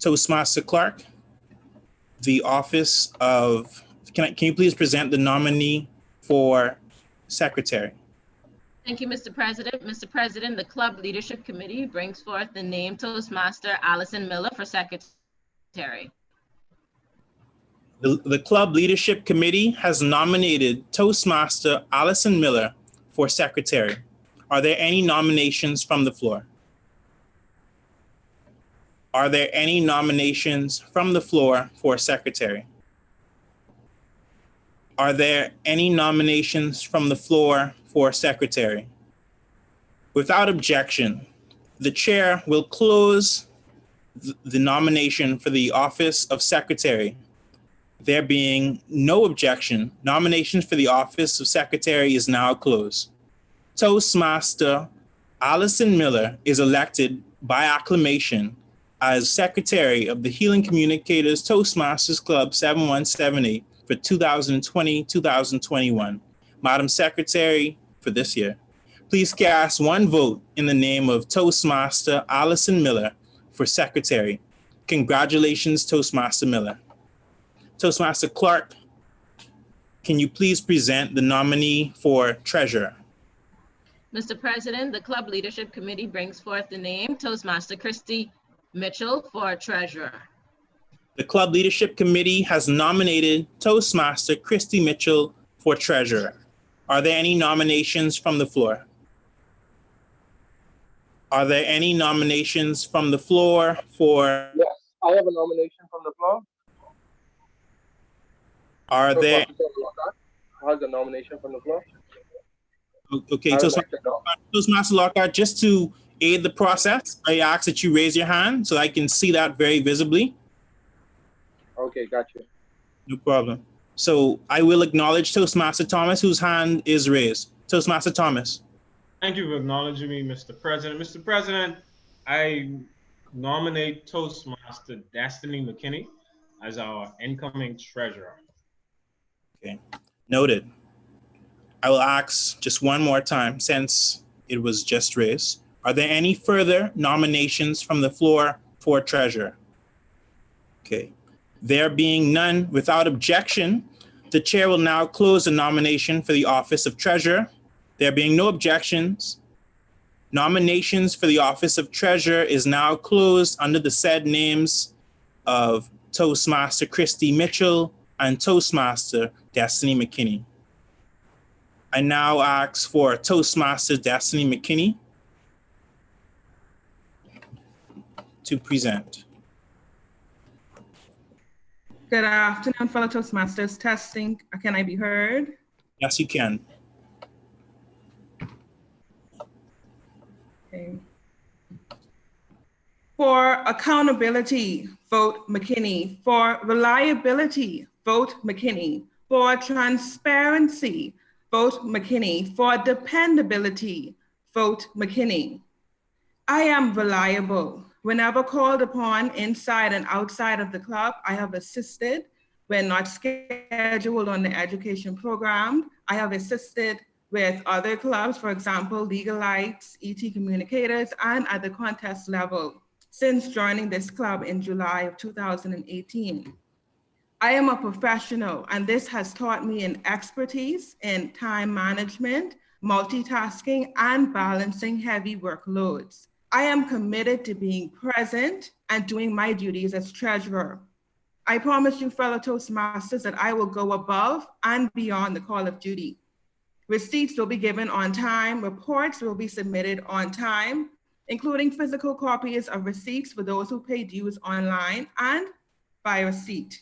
Toastmaster Clark, the office of, can you please present the nominee for secretary? Thank you, Mr. President. Mr. President, the Club Leadership Committee brings forth the name Toastmaster Allison Miller for secretary. The Club Leadership Committee has nominated Toastmaster Allison Miller for secretary. Are there any nominations from the floor? Are there any nominations from the floor for secretary? Are there any nominations from the floor for secretary? Without objection, the chair will close the nomination for the office of secretary. There being no objection, nominations for the office of secretary is now closed. Toastmaster Allison Miller is elected by acclamation as secretary of the Healing Communicators Toastmasters Club 7178 for 2020-2021. Madam Secretary, for this year, please cast one vote in the name of Toastmaster Allison Miller for secretary. Congratulations, Toastmaster Miller. Toastmaster Clark, can you please present the nominee for treasurer? Mr. President, the Club Leadership Committee brings forth the name Toastmaster Christy Mitchell for treasurer. The Club Leadership Committee has nominated Toastmaster Christy Mitchell for treasurer. Are there any nominations from the floor? Are there any nominations from the floor for? Yes, I have a nomination from the floor. Are there? Has a nomination from the floor. Okay, Toastmaster Lockhart, just to aid the process, I ask that you raise your hand so I can see that very visibly. Okay, got you. No problem. So I will acknowledge Toastmaster Thomas, whose hand is raised. Toastmaster Thomas. Thank you for acknowledging me, Mr. President. Mr. President, I nominate Toastmaster Destiny McKinney as our incoming treasurer. Okay, noted. I will ask just one more time since it was just raised. Are there any further nominations from the floor for treasurer? Okay, there being none, without objection, the chair will now close the nomination for the office of treasurer. There being no objections, nominations for the office of treasurer is now closed under the said names of Toastmaster Christy Mitchell and Toastmaster Destiny McKinney. I now ask for Toastmaster Destiny McKinney to present. Good afternoon, fellow Toastmasters. Testing, can I be heard? Yes, you can. Okay. For accountability, vote McKinney. For reliability, vote McKinney. For transparency, vote McKinney. For dependability, vote McKinney. I am reliable. Whenever called upon inside and outside of the club, I have assisted. When not scheduled on the education program, I have assisted with other clubs, for example, Legal Lights, ET Communicators, and at the contest level since joining this club in July of 2018. I am a professional, and this has taught me an expertise in time management, multitasking, and balancing heavy workloads. I am committed to being present and doing my duties as treasurer. I promise you, fellow Toastmasters, that I will go above and beyond the call of duty. Receipts will be given on time, reports will be submitted on time, including physical copies of receipts for those who pay dues online and by receipt.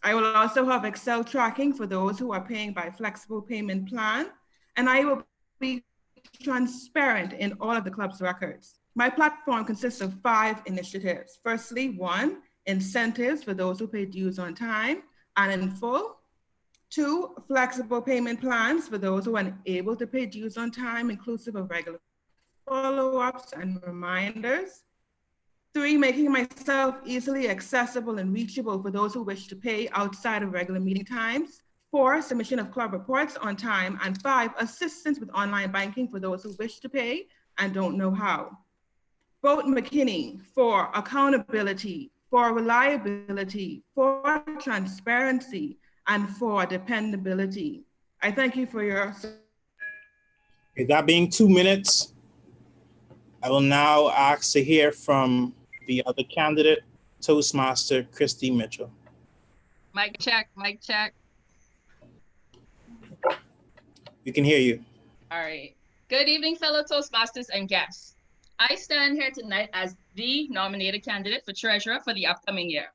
I will also have Excel tracking for those who are paying by flexible payment plan, and I will be transparent in all of the club's records. My platform consists of 5 initiatives. Firstly, 1, incentives for those who pay dues on time and in full. 2, flexible payment plans for those who are unable to pay dues on time, inclusive of regular follow-ups and reminders. 3, making myself easily accessible and reachable for those who wish to pay outside of regular meeting times. 4, submission of club reports on time. And 5, assistance with online banking for those who wish to pay and don't know how. Vote McKinney for accountability, for reliability, for transparency, and for dependability. I thank you for your support. Okay, that being 2 minutes, I will now ask to hear from the other candidate, Toastmaster Christy Mitchell. Mic check, mic check. We can hear you. All right. Good evening, fellow Toastmasters and guests. I stand here tonight as the nominated candidate for treasurer for the upcoming year.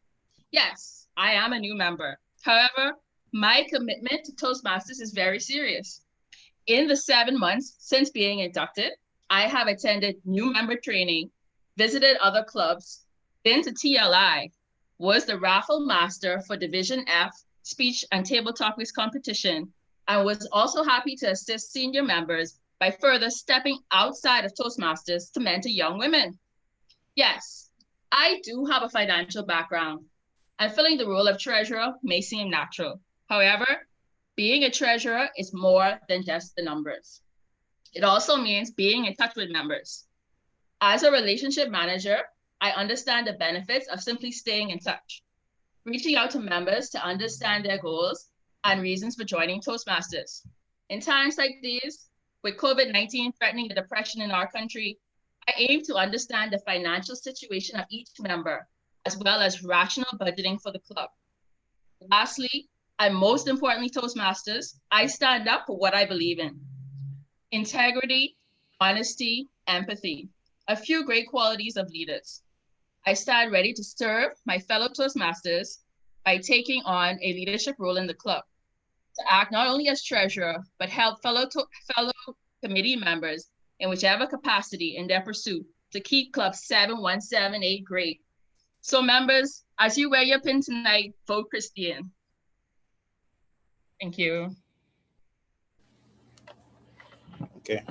Yes, I am a new member. However, my commitment to Toastmasters is very serious. In the 7 months since being inducted, I have attended new member training, visited other clubs, been to TLI, was the raffle master for Division F speech and table talk quiz competition, and was also happy to assist senior members by further stepping outside of Toastmasters to mentor young women. Yes, I do have a financial background, and filling the role of treasurer may seem natural. However, being a treasurer is more than just the numbers. It also means being in touch with members. As a relationship manager, I understand the benefits of simply staying in touch, reaching out to members to understand their goals and reasons for joining Toastmasters. In times like these, with COVID-19 threatening the depression in our country, I aim to understand the financial situation of each member, as well as rational budgeting for the club. Lastly, and most importantly, Toastmasters, I stand up for what I believe in. Integrity, honesty, empathy, a few great qualities of leaders. I stand ready to serve my fellow Toastmasters by taking on a leadership role in the club, to act not only as treasurer, but help fellow committee members in whichever capacity in their pursuit to keep Club 7178 great. So members, as you wear your pin tonight, vote Christine. Thank you. Okay.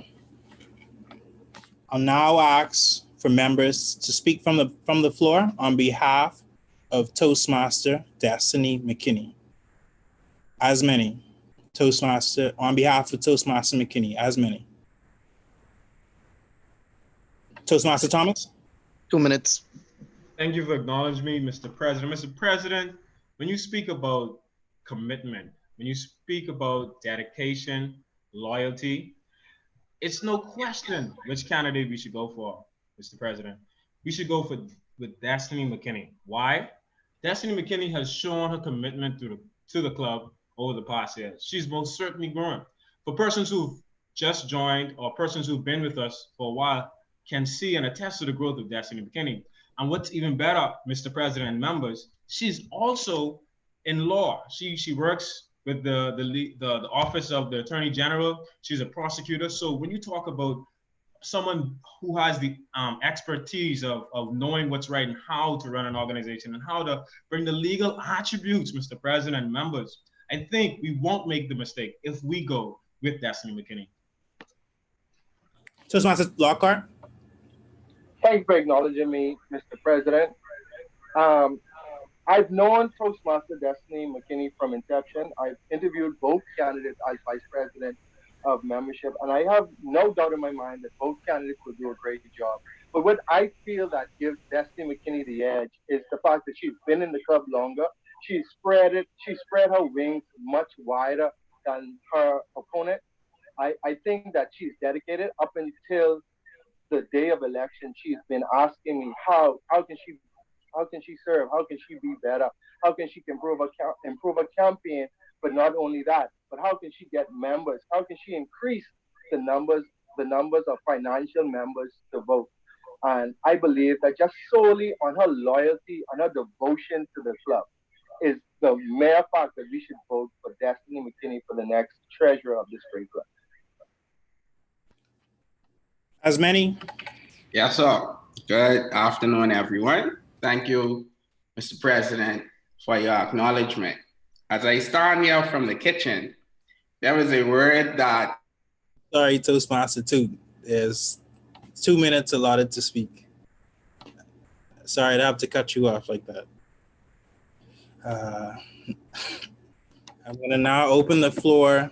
I'll now ask for members to speak from the floor on behalf of Toastmaster Destiny McKinney. As many. Toastmaster, on behalf of Toastmaster McKinney, as many. Toastmaster Thomas? 2 minutes. Thank you for acknowledging me, Mr. President. Mr. President, when you speak about commitment, when you speak about dedication, loyalty, it's no question which candidate we should go for, Mr. President. We should go with Destiny McKinney. Why? Destiny McKinney has shown her commitment to the club over the past years. She's most certainly grown. For persons who've just joined or persons who've been with us for a while can see and attest to the growth of Destiny McKinney. And what's even better, Mr. President and members, she's also in law. She works with the Office of the Attorney General. She's a prosecutor. So when you talk about someone who has the expertise of knowing what's right and how to run an organization and how to bring the legal attributes, Mr. President and members, I think we won't make the mistake if we go with Destiny McKinney. Toastmaster Lockhart? Thank you for acknowledging me, Mr. President. I've known Toastmaster Destiny McKinney from inception. I've interviewed both candidates as Vice President of Membership, and I have no doubt in my mind that both candidates would do a great job. But what I feel that gives Destiny McKinney the edge is the fact that she's been in the club longer. she spread her wings much wider than her opponent. I think that she's dedicated. Up until the day of election, she's been asking me how can she serve, how can she be better, how can she improve a campaign, but not only that, but how can she get members, how can she increase the numbers of financial members to vote. And I believe that just solely on her loyalty, on her devotion to the club, is the mere fact that we should vote for Destiny McKinney for the next treasurer of this great club. As many? Yes, sir. Good afternoon, everyone. Thank you, Mr. President, for your acknowledgement. As I stand here from the kitchen, there was a word that... Sorry, Toastmaster 2. There's 2 minutes allotted to speak. Sorry, I have to cut you off like that. I'm going to now open the floor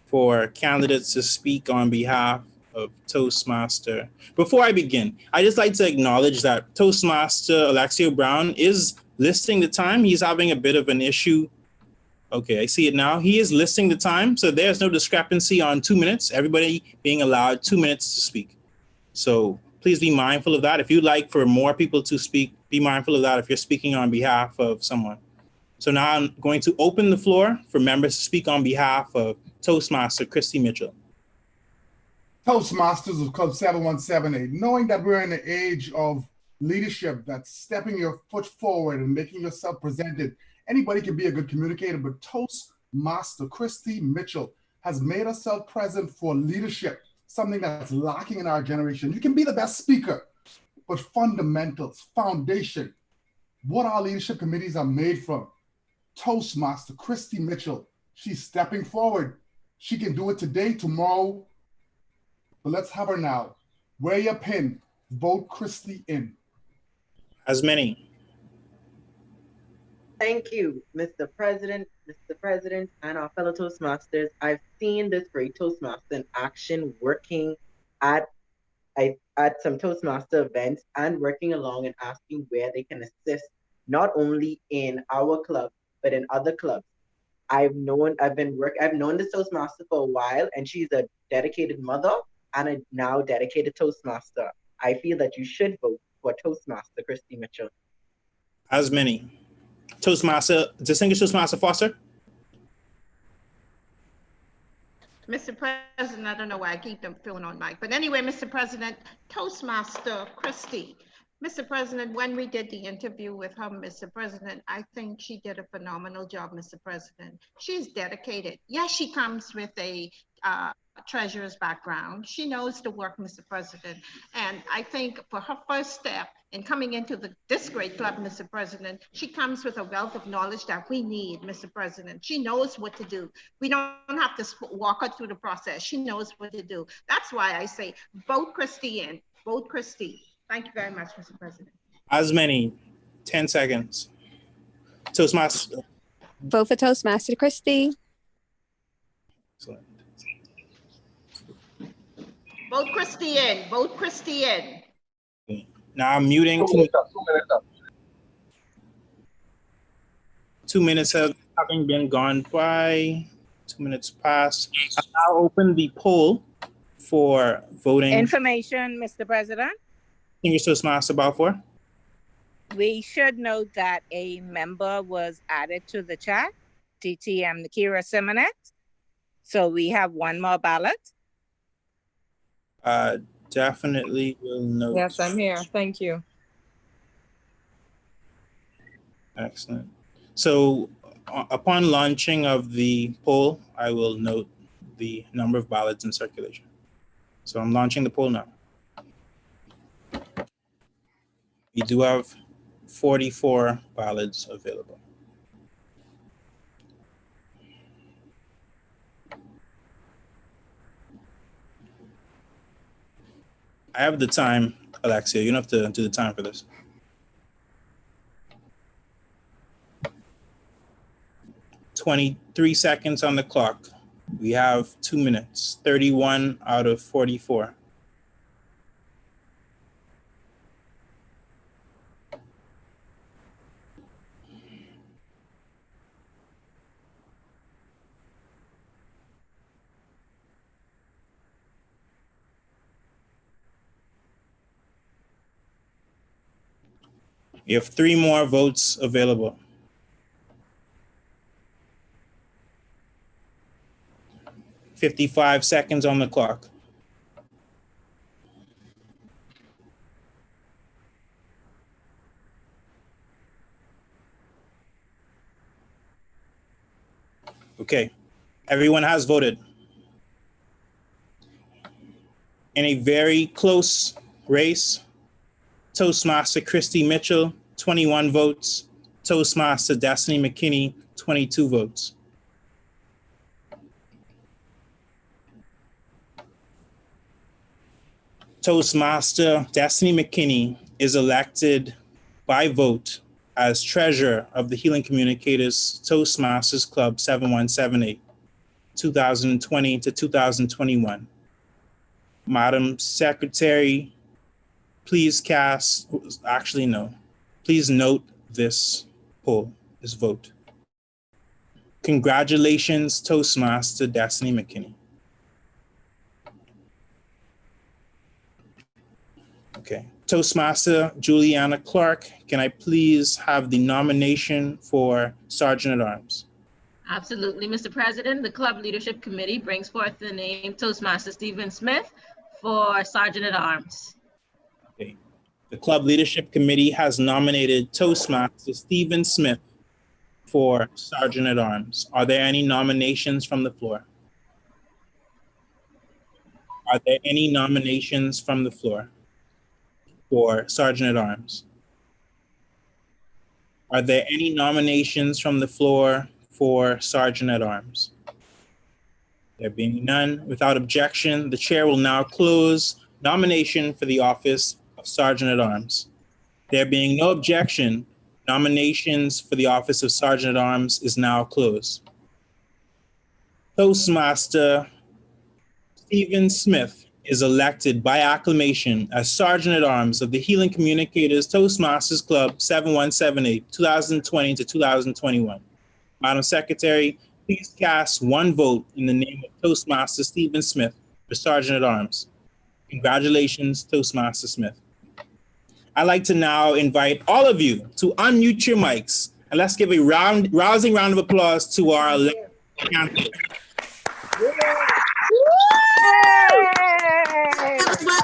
for candidates to speak on behalf of Toastmaster. Before I begin, I just like to acknowledge that Toastmaster Alexio Brown is listing the time. He's having a bit of an issue. Okay, I see it now. He is listing the time, so there's no discrepancy on 2 minutes. Everybody being allowed 2 minutes to speak. So please be mindful of that. If you'd like for more people to speak, be mindful of that if you're speaking on behalf of someone. So now I'm going to open the floor for members to speak on behalf of Toastmaster Christy Mitchell. Toastmasters of Club 7178, knowing that we're in the age of leadership, that's stepping your foot forward and making yourself presented. Anybody can be a good communicator, but Toastmaster Christy Mitchell has made herself present for leadership, something that's lacking in our generation. You can be the best speaker, but fundamentals, foundation, what our leadership committees are made from. Toastmaster Christy Mitchell, she's stepping forward. She can do it today, tomorrow, but let's have her now. Wear your pin, vote Christy in. As many. Thank you, Mr. President, and our fellow Toastmasters. I've seen this great Toastmaster in action, working at some Toastmaster events and working along and asking where they can assist, not only in our club, but in other clubs. I've known this Toastmaster for a while, and she's a dedicated mother and a now dedicated Toastmaster. I feel that you should vote for Toastmaster Christy Mitchell. As many. Distinguished Toastmaster Foster. Mr. President, I don't know why I keep them filling on mic, but anyway, Mr. President, Toastmaster Christy. Mr. President, when we did the interview with her, Mr. President, I think she did a phenomenal job, Mr. President. She's dedicated. Yes, she comes with a treasurer's background. She knows the work, Mr. President. And I think for her first step in coming into this great club, Mr. President, she comes with a wealth of knowledge that we need, Mr. President. She knows what to do. We don't have to walk her through the process. She knows what to do. That's why I say vote Christy in, vote Christy. Thank you very much, Mr. President. As many. 10 seconds. Toastmaster. Vote for Toastmaster Christy. Excellent. Vote Christy in. Vote Christy in. Now I'm muting. 2 minutes up, 2 minutes up. 2 minutes having been gone by. 2 minutes past. I'll now open the poll for voting. Information, Mr. President. Distinguished Toastmaster Balfour. We should note that a member was added to the chat, TTM Nakira Simonet. So we have one more ballot. Definitely will note. Yes, I'm here. Thank you. Excellent. So upon launching of the poll, I will note the number of ballots in circulation. So I'm launching the poll now. We do have 44 ballots available. I have the time, Alexia. You don't have to do the time for this. "23 seconds on the clock. We have 2 minutes, 31 out of 44. We have 3 more votes available. "55 seconds on the clock. Okay, everyone has voted. In a very close race, Toastmaster Christy Mitchell, 21 votes. Toastmaster Destiny McKinney, 22 votes. Toastmaster Destiny McKinney is elected by vote as treasurer of the Healing Communicators Toastmasters Club 7178, 2020 to 2021. Madam Secretary, please please note this poll, this vote. Congratulations, Toastmaster Destiny McKinney. Okay. Toastmaster Juliana Clark, can I please have the nomination for Sergeant at Arms? Absolutely, Mr. President. The Club Leadership Committee brings forth the name Toastmaster Stephen Smith for Sergeant at Arms. Okay. The Club Leadership Committee has nominated Toastmaster Stephen Smith for Sergeant at Arms. Are there any nominations from the floor? Are there any nominations from the floor for Sergeant at Arms? Are there any nominations from the floor for Sergeant at Arms? There being none, without objection, the chair will now close nomination for the office of Sergeant at Arms. There being no objection, nominations for the office of Sergeant at Arms is now closed. Toastmaster Stephen Smith is elected by acclamation as Sergeant at Arms of the Healing Communicators Toastmasters Club 7178, 2020 to 2021. Madam Secretary, please cast 1 vote in the name of Toastmaster Stephen Smith for Sergeant at Arms. Congratulations, Toastmaster Smith. I'd like to now invite all of you to unmute your mics and let's give a rousing round of applause to our elected candidate.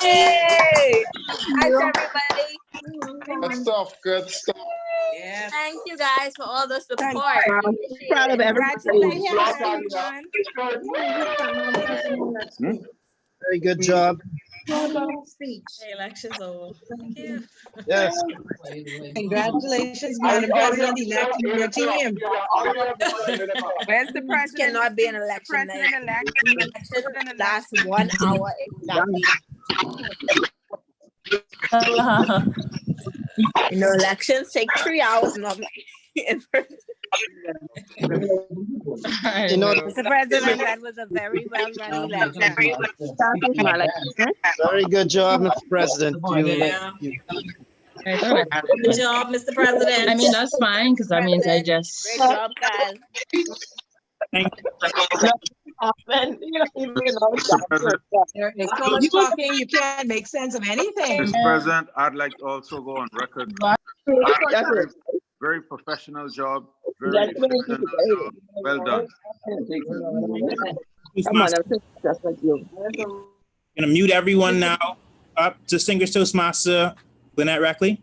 Hey! Thanks, everybody. Good stuff. Good stuff. Yeah. Thank you guys for all the support. Proud of everybody. Congratulations, everyone. Very good job. Hey, election's over. Thank you. Yes. Congratulations, Madam President-elect, to your team. Where's the president? Cannot be an election night. President-elect. Last 1 hour exactly. You know, elections take 3 hours normally. You know, Mr. President, that was a very well run election. very good job, Mr. President. Good job, Mr. President. I mean, that's fine because that means I just. Great job, guys. There's so much talking, you can't make sense of anything. Mr. President, I'd like to also go on record. Very professional job. Very professional job. Well done. Come on, I'm gonna mute everyone now. Up, distinguished Toastmaster Lynette Reckley.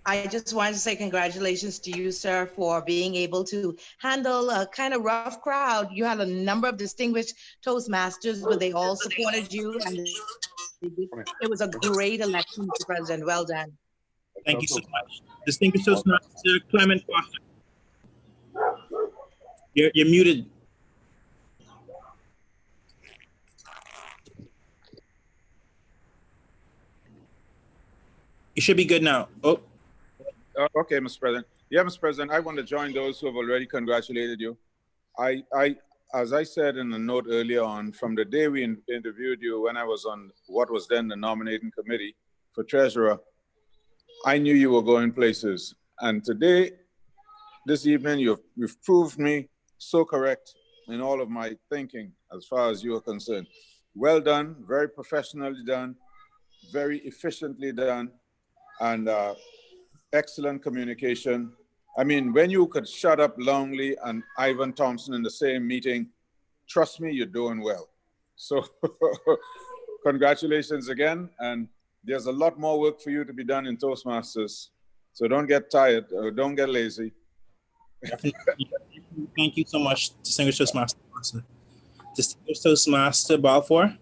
I just wanted to say congratulations to you, sir, for being able to handle a kind of rough crowd. You had a number of distinguished Toastmasters, but they all supported you, and it was a great election, Mr. President. Well done. Thank you so much. Distinguished Toastmaster Clement Foster. You're muted. You should be good now. Oh. Okay, Mr. President. Yeah, Mr. President, I want to join those who have already congratulated you. As I said in a note earlier on, from the day we interviewed you when I was on what was then the nominating committee for treasurer, I knew you were going places. And today, this evening, you've proved me so correct in all of my thinking as far as you are concerned. Well done, very professionally done, very efficiently done. And excellent communication. I mean, when you could shut up Longley and Ivan Thompson in the same meeting, trust me, you're doing well. So congratulations again. And there's a lot more work for you to be done in Toastmasters. So don't get tired or don't get lazy. Thank you so much, Distinguished Toastmaster. Distinguished Toastmaster Balfour.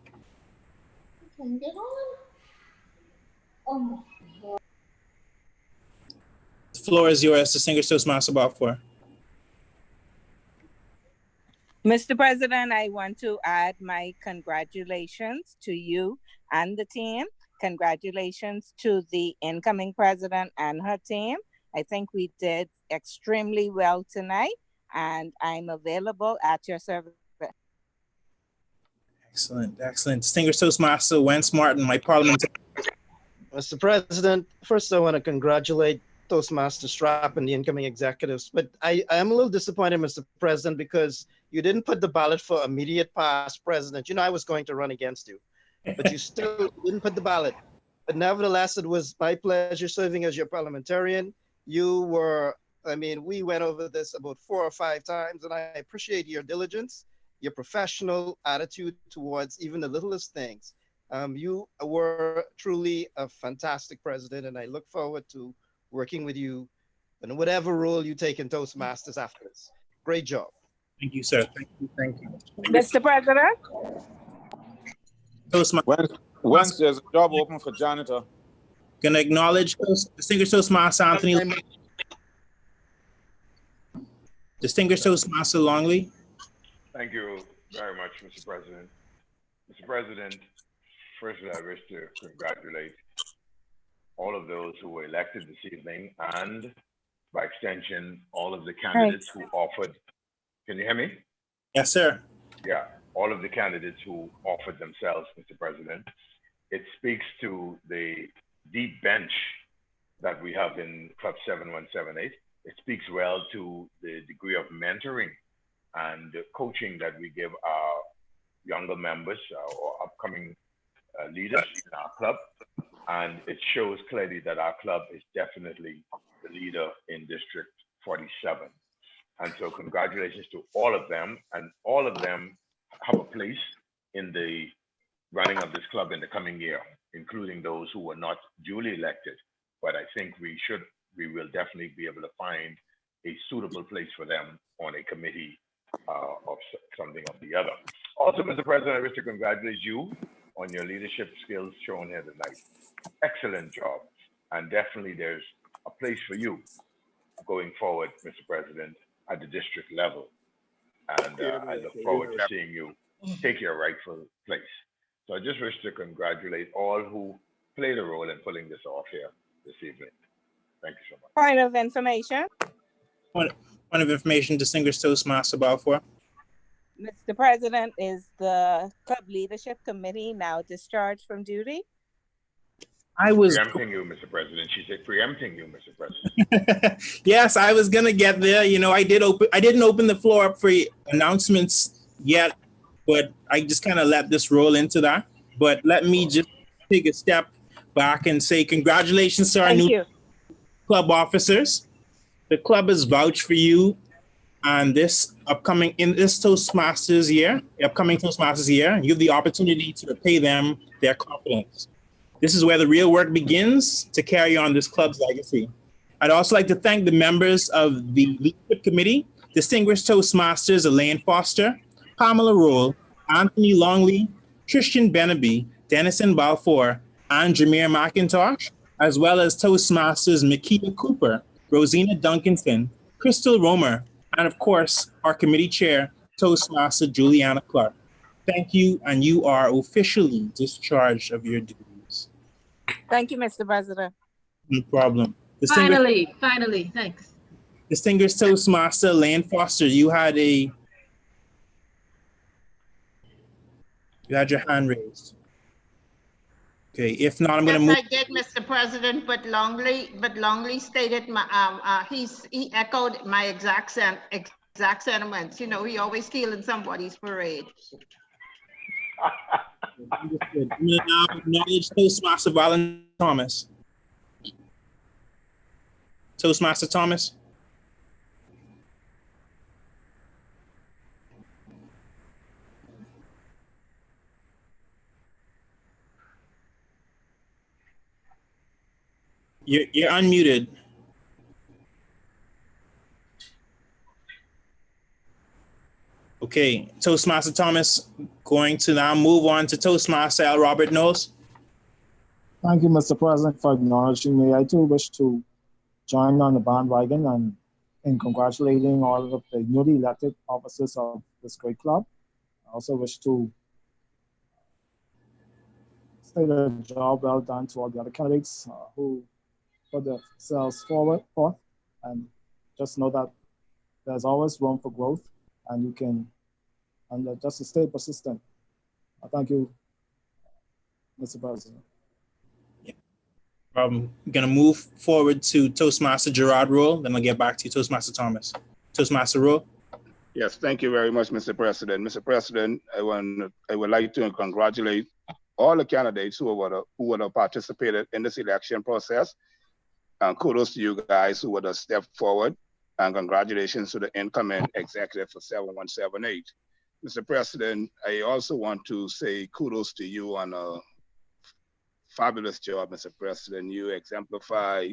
The floor is yours, Distinguished Toastmaster Balfour. Mr. President, I want to add my congratulations to you and the team. Congratulations to the incoming president and her team. I think we did extremely well tonight, and I'm available at your service. Excellent, excellent. Distinguished Toastmaster Wentz Martin, my parliamentarian. Mr. President, first I want to congratulate Toastmaster Strap and the incoming executives, but I am a little disappointed, Mr. President, because you didn't put the ballot for immediate past president. You know I was going to run against you, but you still didn't put the ballot. But nevertheless, it was my pleasure serving as your parliamentarian. You were, I mean, we went over this about 4 or 5 times, and I appreciate your diligence, your professional attitude towards even the littlest things. You were truly a fantastic president, and I look forward to working with you in whatever role you take in Toastmasters after this. Great job. Thank you, sir. Thank you. Thank you. Mr. President? Once there's a job open for janitor. Gonna acknowledge Distinguished Toastmaster Anthony. Distinguished Toastmaster Longley. Thank you very much, Mr. President. Mr. President, firstly, I wish to congratulate all of those who were elected this evening and, by extension, all of the candidates who offered. Can you hear me? Yes, sir. Yeah, all of the candidates who offered themselves, Mr. President. It speaks to the deep bench that we have in Club 7178. It speaks well to the degree of mentoring and coaching that we give our younger members or upcoming leaders in our club. And it shows clearly that our club is definitely the leader in District 47. And so congratulations to all of them, and all of them have a place in the running of this club in the coming year, including those who were not duly elected. But I think we will definitely be able to find a suitable place for them on a committee of something or the other. Also, Mr. President, I wish to congratulate you on your leadership skills shown here tonight. Excellent job. And definitely there's a place for you going forward, Mr. President, at the district level. And I look forward to seeing you take your rightful place. So I just wish to congratulate all who played a role in pulling this off here this evening. Thank you so much. Point of information. Point of information, Distinguished Toastmaster Balfour. Mr. President, is the Club Leadership Committee now discharged from duty? I was preempting you, Mr. President. She said preempting you, Mr. President. Yes, I was gonna get there. You know, I didn't open the floor up for announcements yet, but I just kind of let this roll into that. But let me just take a step back and say congratulations to our new club officers. The club has vouched for you and this upcoming Toastmasters year, upcoming Toastmasters year. You have the opportunity to repay them their confidence. This is where the real work begins to carry on this club's legacy. I'd also like to thank the members of the Leadership Committee, Distinguished Toastmasters Elaine Foster, Pamela Rule, Anthony Longley, Christian Benaby, Dennison Balfour, and Jameer McIntosh, as well as Toastmasters Makita Cooper, Rosina Duncanson, Crystal Romer, and of course, our committee chair, Toastmaster Juliana Clark. Thank you, and you are officially discharged of your duties. Thank you, Mr. President. No problem. Finally, thanks. Distinguished Toastmaster Lane Foster, you had your hand raised. Okay, if not, I'm going to move. Yes, I did, Mr. President, but Longley stated he echoed my exact sentiments. You know, he always stealing somebody's parade. I'm going to now acknowledge Toastmaster Valentine Thomas. Toastmaster Thomas? You're unmuted. Okay, Toastmaster Thomas, going to now move on to Toastmaster L. Robert Knowles. Thank you, Mr. President, for acknowledging me. I too wish to join on the bandwagon and in congratulating all of the newly elected officers of this great club. I also wish to say a job well done to all the other candidates who put themselves forth, and just know that there's always room for growth, and you can, and just to stay persistent. Thank you, Mr. President. I'm going to move forward to Toastmaster Gerard Rowe, then I'll get back to you, Toastmaster Thomas. Toastmaster Rowe. Yes, thank you very much, Mr. President. Mr. President, I would like to congratulate all the candidates who would have participated in this election process. And kudos to you guys who would have stepped forward. And congratulations to the incoming executive for 7178. Mr. President, I also want to say kudos to you on a fabulous job, Mr. President. You exemplify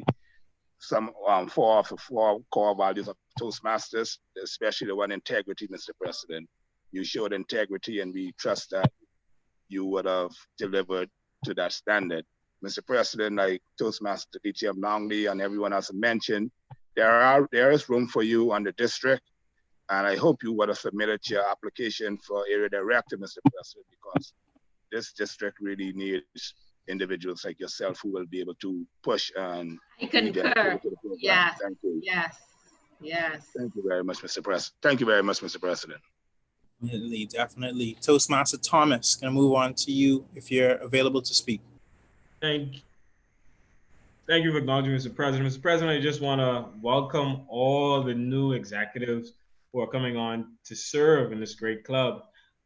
some four core values of Toastmasters, especially the one integrity, Mr. President. You showed integrity, and we trust that you would have delivered to that standard. Mr. President, like Toastmaster DTM Longley and everyone else mentioned, there is room for you on the district, and I hope you would have submitted your application for area director, Mr. President, because this district really needs individuals like yourself who will be able to push and I concur. Yes. Thank you. Yes. Yes. Thank you very much, Mr. President. Thank you very much, Mr. President. Definitely. Toastmaster Thomas, going to move on to you if you're available to speak. Thank you for acknowledging, Mr. President. Mr. President, I just want to welcome all the new executives who are coming on to serve in this great club.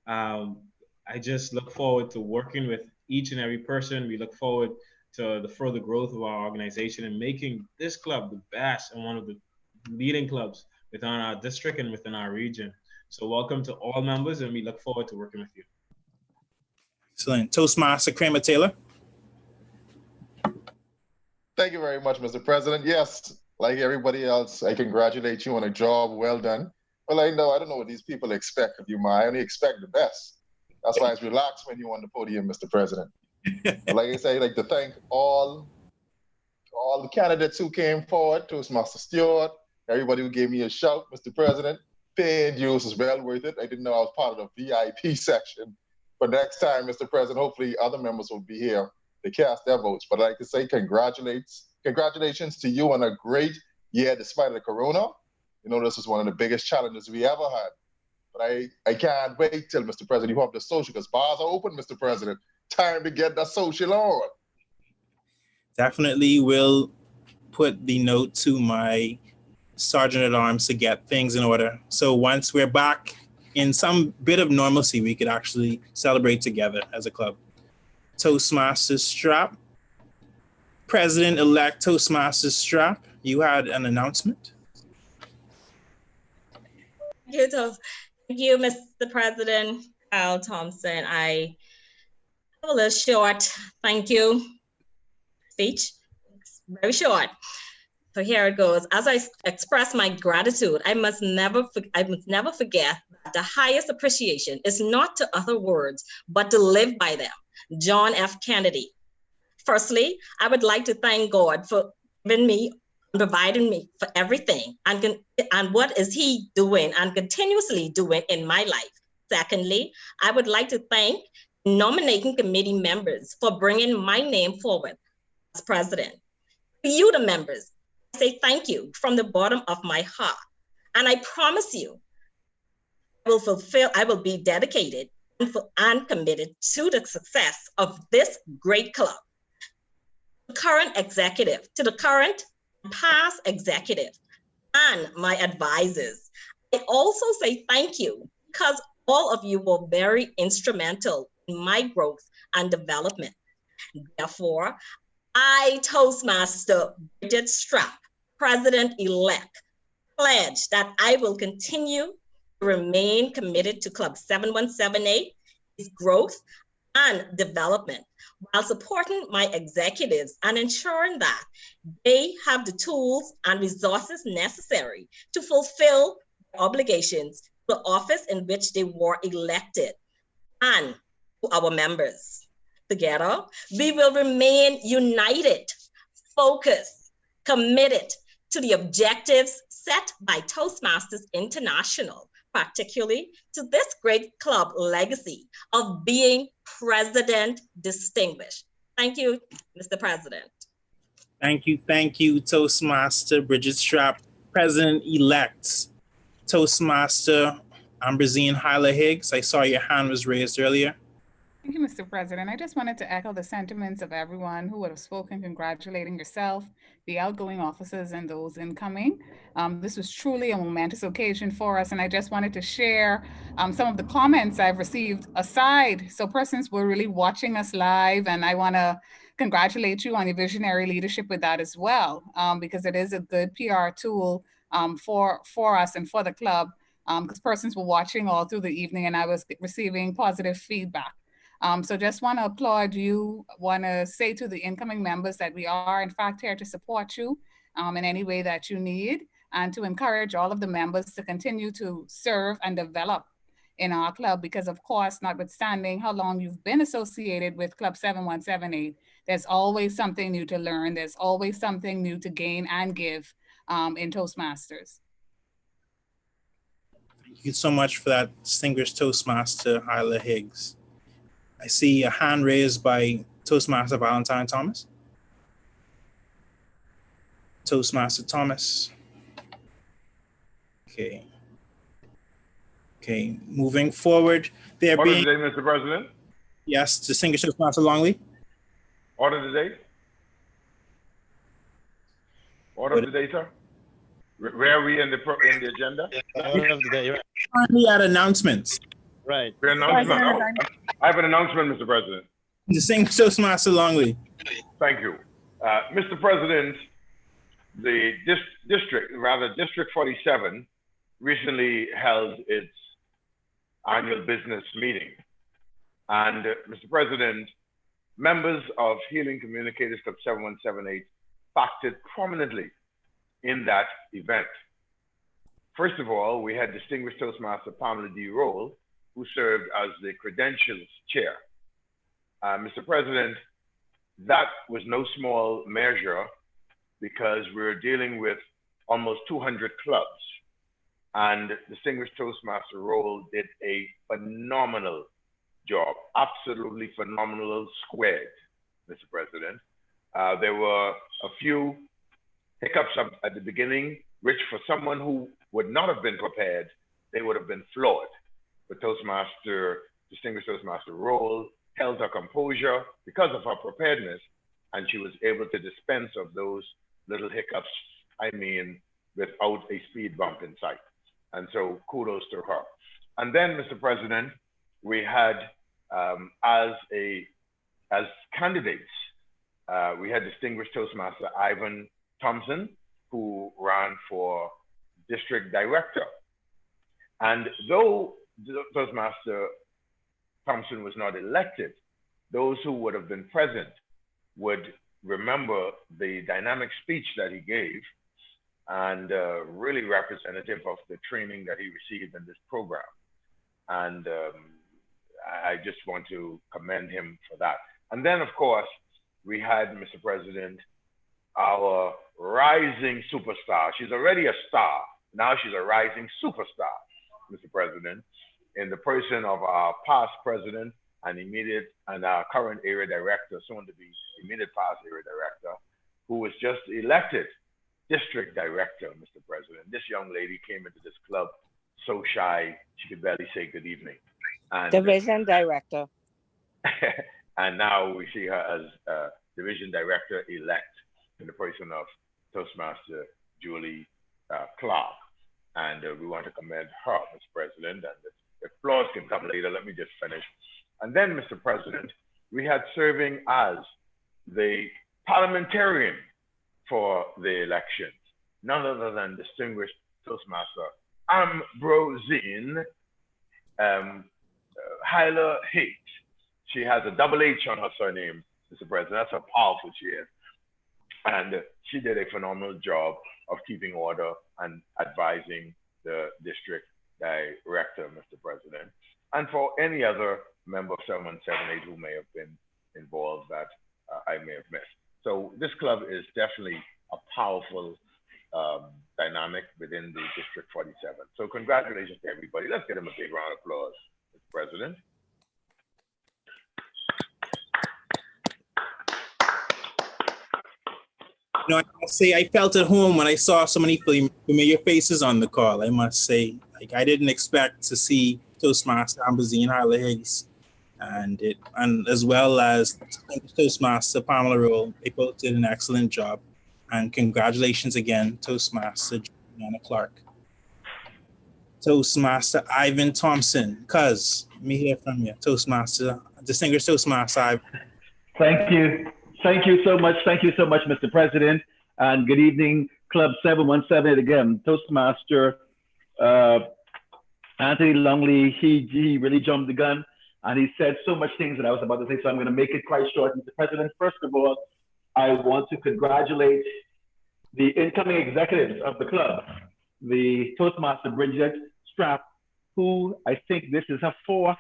I just look forward to working with each and every person. We look forward to the further growth of our organization and making this club the best and one of the leading clubs within our district and within our region. So welcome to all members, and we look forward to working with you. Excellent. Toastmaster Kramer Taylor. Thank you very much, Mr. President. Yes, like everybody else, I congratulate you on a job well done. Well, I don't know what these people expect of you, Ma. I only expect the best. That's why it's relaxed when you're on the podium, Mr. President. But like I say, I'd like to thank all the candidates who came forward, Toastmaster Stewart, everybody who gave me a shout, Mr. President. Paying dues is well worth it. I didn't know I was part of the VIP section. But next time, Mr. President, hopefully other members will be here to cast their votes. But I'd like to say congratulations to you on a great year despite the corona. You know, this is one of the biggest challenges we ever had. But I can't wait till, Mr. President, you have the social, because bars are open, Mr. President. Time to get that social on. Definitely will put the note to my Sergeant at Arms to get things in order. So once we're back in some bit of normalcy, we could actually celebrate together as a club. Toastmasters Strap. President-elect Toastmasters Strap, you had an announcement. Thank you, Mr. President, Al Thompson. I have a little short thank you speech. It's very short. So here it goes. As I express my gratitude, I must never forget that the highest appreciation is not to utter words, but to live by them. John F. Kennedy. Firstly, I would like to thank God for giving me, providing me for everything, and what is he doing and continuously doing in my life. Secondly, I would like to thank nominating committee members for bringing my name forward as president. To you, the members, I say thank you from the bottom of my heart. And I promise you, I will be dedicated and committed to the success of this great club. The current executive, to the current and past executive, and my advisors, I also say thank you because all of you were very instrumental in my growth and development. Therefore, I, Toastmaster Bridget Strap, President-elect pledge that I will continue to remain committed to Club 7178, its growth and development, while supporting my executives and ensuring that they have the tools and resources necessary to fulfill their obligations to the office in which they were elected, and to our members. Together, we will remain united, focused, committed to the objectives set by Toastmasters International, particularly to this great club legacy of being President Distinguished. Thank you, Mr. President. Thank you, Toastmaster Bridget Strapp, President-elect. Toastmaster Ambrosine Hyla Higgs, I saw your hand was raised earlier. Thank you, Mr. President. I just wanted to echo the sentiments of everyone who would have spoken, congratulating yourself, the outgoing officers, and those incoming. This was truly a momentous occasion for us, and I just wanted to share some of the comments I've received aside. So persons were really watching us live, and I want to congratulate you on your visionary leadership with that as well, because it is a good PR tool for us and for the club, because persons were watching all through the evening, and I was receiving positive feedback. So just want to applaud you, want to say to the incoming members that we are in fact here to support you in any way that you need, and to encourage all of the members to continue to serve and develop in our club, because of course, notwithstanding how long you've been associated with Club 7178, there's always something new to learn. There's always something new to gain and give in Toastmasters. Thank you so much for that, distinguished Toastmaster Hyla Higgs. I see a hand raised by Toastmaster Valentine Thomas. Toastmaster Thomas. Okay. Okay, moving forward. There Order being today, Mr. President. Yes, distinguished Toastmaster Longley. Order today. Order today, sir. Where are we in the agenda? Order of the day, right. Currently at announcements. Right. Announcement. Oh, I have an announcement, Mr. President. Distinguished Toastmaster Longley. Thank you. Mr. President, the District 47 recently held its annual business meeting. And Mr. President, members of Healing Communicators Club 7178 factored prominently in that event. First of all, we had distinguished Toastmaster Pamela D. Roll, who served as the credentials chair. Mr. President, that was no small measure, because we're dealing with almost 200 clubs. And distinguished Toastmaster Roll did a phenomenal job, absolutely phenomenal, squared, Mr. President. There were a few hiccups at the beginning, which for someone who would not have been prepared, they would have been flawed. But distinguished Toastmaster Roll held her composure because of her preparedness, and she was able to dispense of those little hiccups, without a speed bump in sight. And so kudos to her. And then, Mr. President, we had, as candidates, we had distinguished Toastmaster Ivan Thompson, who ran for district director. And though Toastmaster Thompson was not elected, those who would have been present would remember the dynamic speech that he gave, and really representative of the training that he received in this program. And I just want to commend him for that. And then, of course, we had, Mr. President, our rising superstar. She's already a star. Now she's a rising superstar, Mr. President, in the person of our past president and our current area director, soon to be immediate past area director, who was just elected district director, Mr. President. This young lady came into this club so shy, she could barely say good evening. And, Division director. And now we see her as division director elect in the person of Toastmaster Julie Clark. And we want to commend her, Mr. President. And if applause can come later, let me just finish. And then, Mr. President, we had serving as the parliamentarian for the elections, none other than distinguished Toastmaster Ambrosine Hyla H. She has a double H on her surname, Mr. President. That's how powerful she is. And she did a phenomenal job of keeping order and advising the district director, Mr. President, and for any other member of 7178 who may have been involved that I may have missed. So this club is definitely a powerful dynamic within the District 47. So congratulations to everybody. Let's give them a big round of applause, Mr. President. You know, I must say I felt at home when I saw so many familiar faces on the call. I must say, like, I didn't expect to see Toastmaster Ambrosine Harla Higgs and as well as Toastmaster Pamela Roll. They both did an excellent job. And congratulations again, Toastmaster Juliana Clark. Toastmaster Ivan Thompson, cuz, let me hear from you. Toastmaster, distinguished Toastmaster Ivan. Thank you. Thank you so much. Thank you so much, Mr. President. And good evening, Club 7178 again. Toastmaster Anthony Longley, he really jumped the gun and he said so much things that I was about to say, so I'm going to make it quite short. Mr. President, first of all, I want to congratulate the incoming executives of the club, the Toastmaster Bridget Strapp, who I think this is her fourth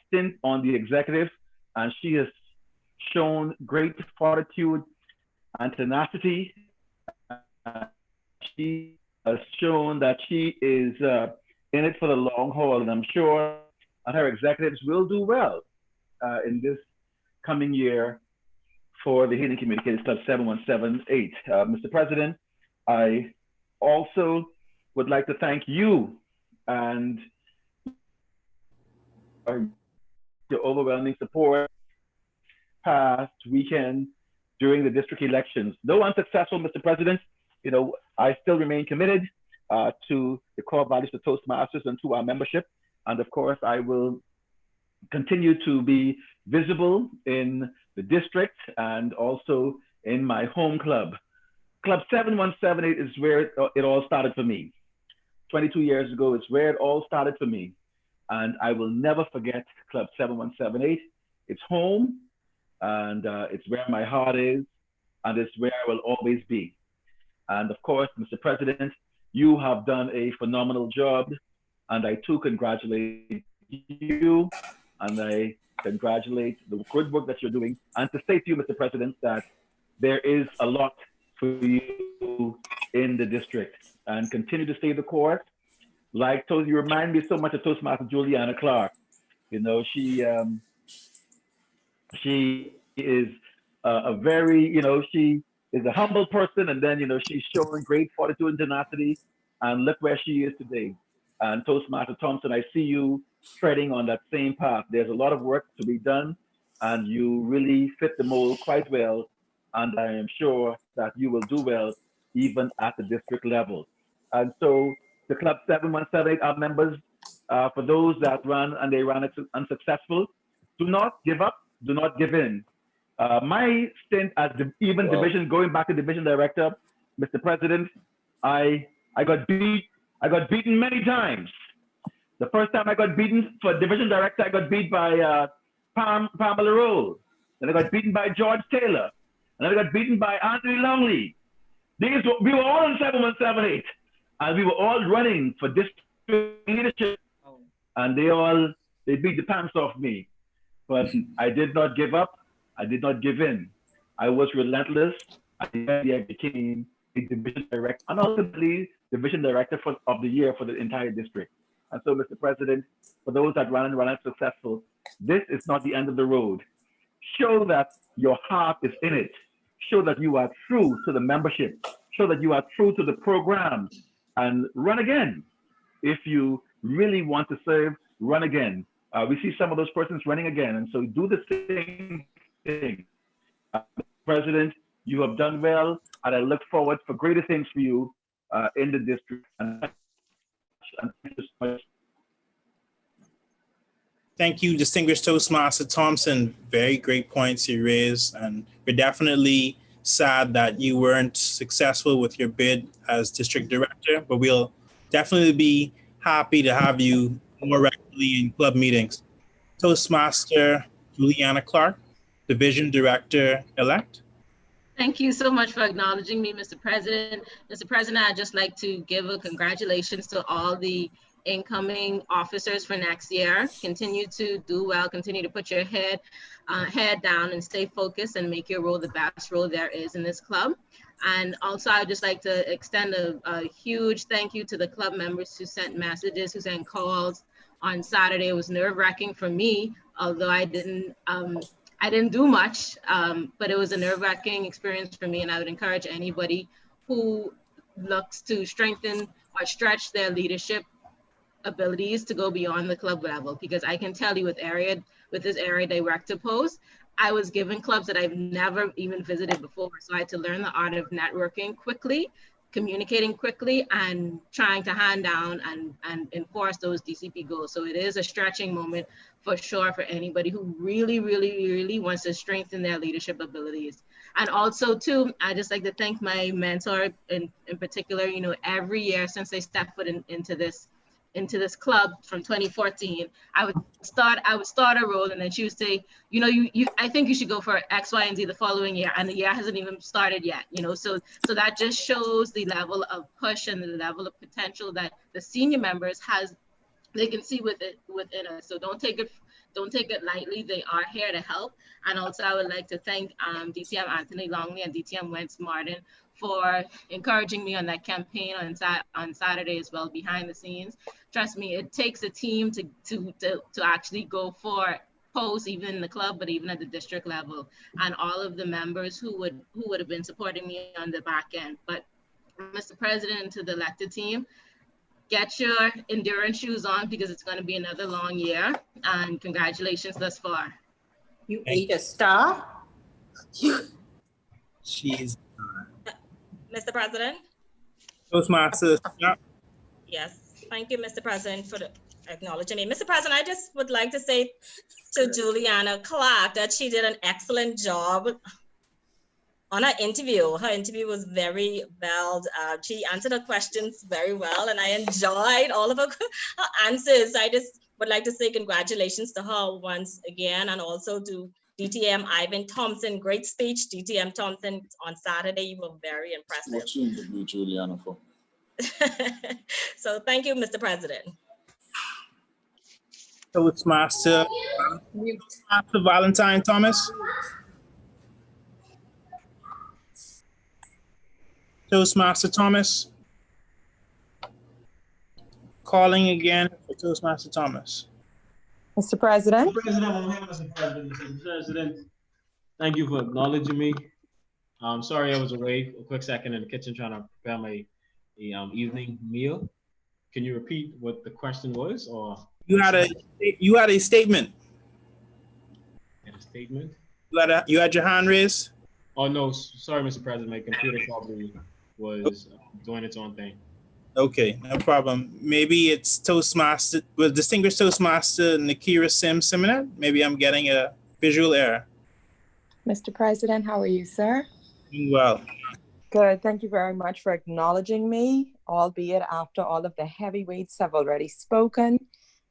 stint on the executive, and she has shown great fortitude and tenacity. She has shown that she is in it for the long haul, and I'm sure her executives will do well in this coming year for the Healing Communicators Club 7178. Mr. President, I also would like to thank you and your overwhelming support past weekend during the district elections. Though unsuccessful, Mr. President, you know, I still remain committed to the core values of Toastmasters and to our membership. And of course, I will continue to be visible in the district and also in my home club. Club 7178 is where it all started for me. 22 years ago, it's where it all started for me. And I will never forget Club 7178. It's home, and it's where my heart is, and it's where I will always be. And of course, Mr. President, you have done a phenomenal job, and I too congratulate you, and I congratulate the good work that you're doing. And to say to you, Mr. President, that there is a lot for you in the district, and continue to stay the course. Like you remind me so much of Toastmaster Juliana Clark. You know, she is a very, you know, she is a humble person, and then, you know, she's showing great fortitude and tenacity, and look where she is today. And Toastmaster Thompson, I see you treading on that same path. There's a lot of work to be done, and you really fit the mold quite well, and I am sure that you will do well even at the district level. And so the Club 7178, our members, for those that run and they run unsuccessful, do not give up, do not give in. My stint as division, going back to division director, Mr. President, I got beaten many times. The first time I got beaten for division director, I got beat by Pamela Roll. Then I got beaten by George Taylor. And then I got beaten by Anthony Longley. We were all in 7178. And we were all running for district leadership. And they beat the pants off me. But I did not give up. I did not give in. I was relentless. I became a division director, and ultimately division director of the year for the entire district. And so, Mr. President, for those that run successful, this is not the end of the road. Show that your heart is in it. Show that you are true to the membership. Show that you are true to the program, and run again. If you really want to serve, run again. We see some of those persons running again, and so do the same thing. President, you have done well, and I look forward for greater things for you in the district. Thank you, distinguished Toastmaster Thompson. Very great points you raised, and we're definitely sad that you weren't successful with your bid as district director, but we'll definitely be happy to have you more regularly in club meetings. Toastmaster Juliana Clark, Division Director-elect. Thank you so much for acknowledging me, Mr. President. Mr. President, I'd just like to give a congratulations to all the incoming officers for next year. Continue to do well, continue to put your head down and stay focused and make your role the best role there is in this club. And also, I'd just like to extend a huge thank you to the club members who sent messages, who sent calls on Saturday. It was nerve-wracking for me, although I didn't do much, but it was a nerve-wracking experience for me, and I would encourage anybody who looks to strengthen or stretch their leadership abilities to go beyond the club level, because I can tell you with this area director post, I was given clubs that I've never even visited before. So I had to learn the art of networking quickly, communicating quickly, and trying to hand down and enforce those DCP goals. So it is a stretching moment for sure for anybody who really, really, really wants to strengthen their leadership abilities. And also too, I just like to thank my mentor in particular. You know, every year since I stepped foot into this club from 2014, I would start a role, and then she would say, you know, I think you should go for X, Y, and Z the following year, and the year hasn't even started yet, you know. So that just shows the level of push and the level of potential that the senior members they can see within us. So don't take it lightly. They are here to help. And also, I would like to thank DTM Anthony Longley and DTM Wentz Martin for encouraging me on that campaign on Saturday as well, behind the scenes. Trust me, it takes a team to actually go for posts, even in the club, but even at the district level, and all of the members who would have been supporting me on the back end. But Mr. President, to the elected team, get your endurance shoes on, because it's going to be another long year, and congratulations thus far. You ate a star? She's Mr. President? Toastmasters. Yes, thank you, Mr. President, for acknowledging me. Mr. President, I just would like to say to Juliana Clark that she did an excellent job on her interview. Her interview was very well. She answered her questions very well, and I enjoyed all of her answers. I just would like to say congratulations to her once again, and also to DTM Ivan Thompson. Great speech, DTM Thompson, on Saturday. You were very impressive. What you interviewed Juliana for? So thank you, Mr. President. Toastmaster Valentine Thomas. Toastmaster Thomas. Calling again for Toastmaster Thomas. Mr. President. Mr. President, thank you for acknowledging me. I'm sorry I was away a quick second in the kitchen trying to prepare my evening meal. Can you repeat what the question was, or you had a statement? A statement? You had your hand raised? Oh no, sorry, Mr. President. My computer probably was doing its own thing. Okay, no problem. Maybe it's Toastmaster, distinguished Toastmaster Nakira Simonette. Maybe I'm getting a visual error. Mr. President, how are you, sir? Doing well. Good. Thank you very much for acknowledging me, albeit after all of the heavyweights have already spoken.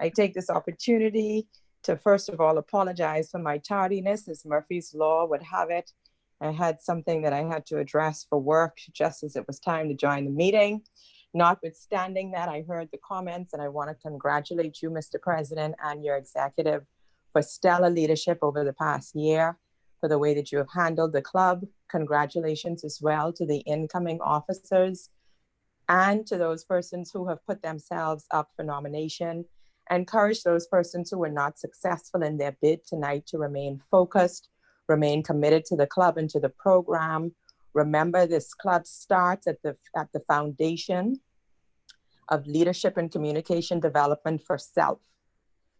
I take this opportunity to first of all apologize for my tardiness, as Murphy's Law would have it. I had something that I had to address for work just as it was time to join the meeting. Notwithstanding that, I heard the comments, and I want to congratulate you, Mr. President, and your executive for stellar leadership over the past year, for the way that you have handled the club. Congratulations as well to the incoming officers and to those persons who have put themselves up for nomination. Encourage those persons who were not successful in their bid tonight to remain focused, remain committed to the club and to the program. Remember, this club starts at the foundation of leadership and communication development for self.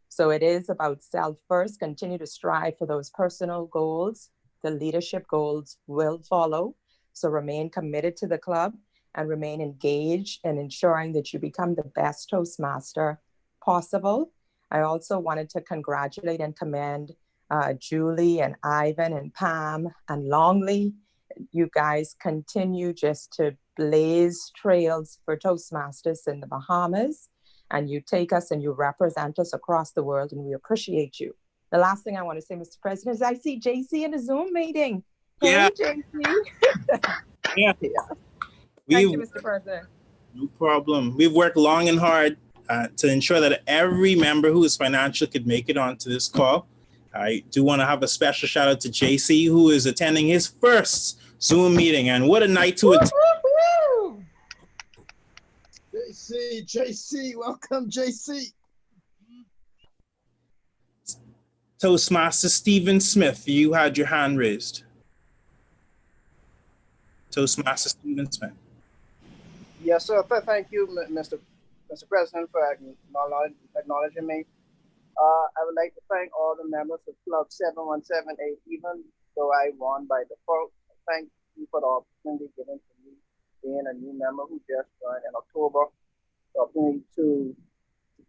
So it is about self first. Continue to strive for those personal goals. The leadership goals will follow. So remain committed to the club and remain engaged in ensuring that you become the best Toastmaster possible. I also wanted to congratulate and commend Julie and Ivan and Pam and Longley, you guys continue just to blaze trails for Toastmasters in the Bahamas, and you take us and you represent us across the world, and we appreciate you. The last thing I want to say, Mr. President, is I see JC in a Zoom meeting. Yeah. Hey, JC. Yeah. Thank you, Mr. President. No problem. We've worked long and hard to ensure that every member who is financial could make it onto this call. I do want to have a special shout out to JC, who is attending his first Zoom meeting. And what a night to attend. JC, welcome, JC. Toastmaster Stephen Smith, you had your hand raised. Toastmaster Stephen Smith. Yes, sir. Thank you, Mr. President, for acknowledging me. I would like to thank all the members of Club 7178, even though I won by default. Thank you for the opportunity given to me, being a new member who just joined in October. The opportunity to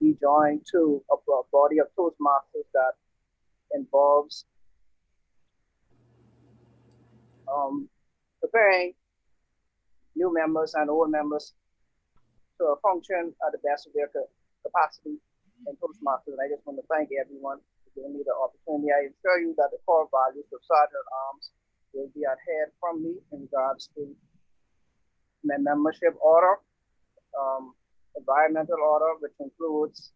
be joined to a body of Toastmasters that involves preparing new members and old members to function at the best of their capacity in Toastmasters. And I just want to thank everyone for giving me the opportunity. I assure you that the core values of Sergeant at Arms will be adhered from me in regards to my membership order, environmental order, which includes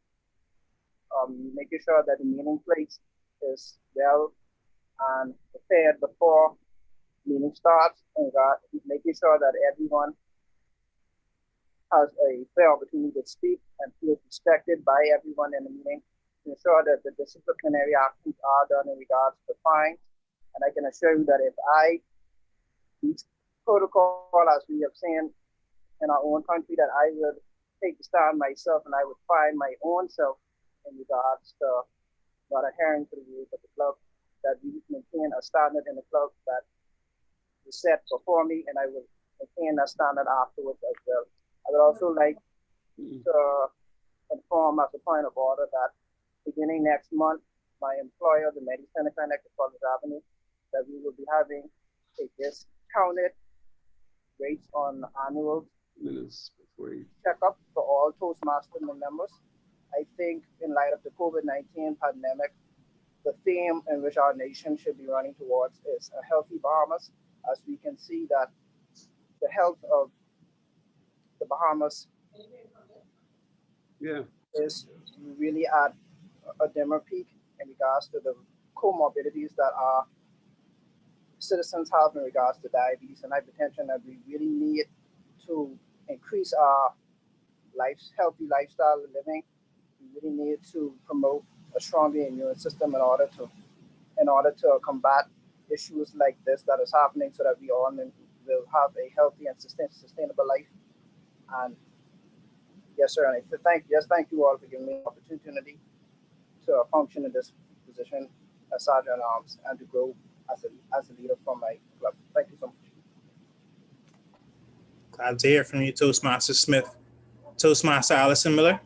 making sure that the meeting place is well and prepared before meeting starts, and making sure that everyone has a fair opportunity to speak and feels respected by everyone in the meeting, to ensure that the disciplinary actions are done in regards to fines. And I can assure you that if I meet protocol, as we have seen in our own country, that I would take the stand myself and I would find my own self in regards to not adhering to the rules of the club, that we maintain a standard in the club that is set before me, and I will maintain that standard afterwards as well. I would also like to inform as a point of order that beginning next month, my employer, the Medi Center Clinic at College Avenue, that we will be having a discounted rates on annual checkup for all Toastmasters members. I think in light of the COVID-19 pandemic, the theme in which our nation should be running towards is a healthy Bahamas, as we can see that the health of the Bahamas is really at a dimmer peak in regards to the comorbidities that our citizens have in regards to diabetes and hypertension, that we really need to increase our healthy lifestyle living. We really need to promote a stronger immune system in order to combat issues like this that is happening, so that we all will have a healthy and sustainable life. And yes, sir, and I thank you all for giving me the opportunity to function in this position as Sergeant at Arms and to grow as a leader for my club. Thank you so much. Glad to hear from you, Toastmaster Smith. Toastmaster Allison Miller.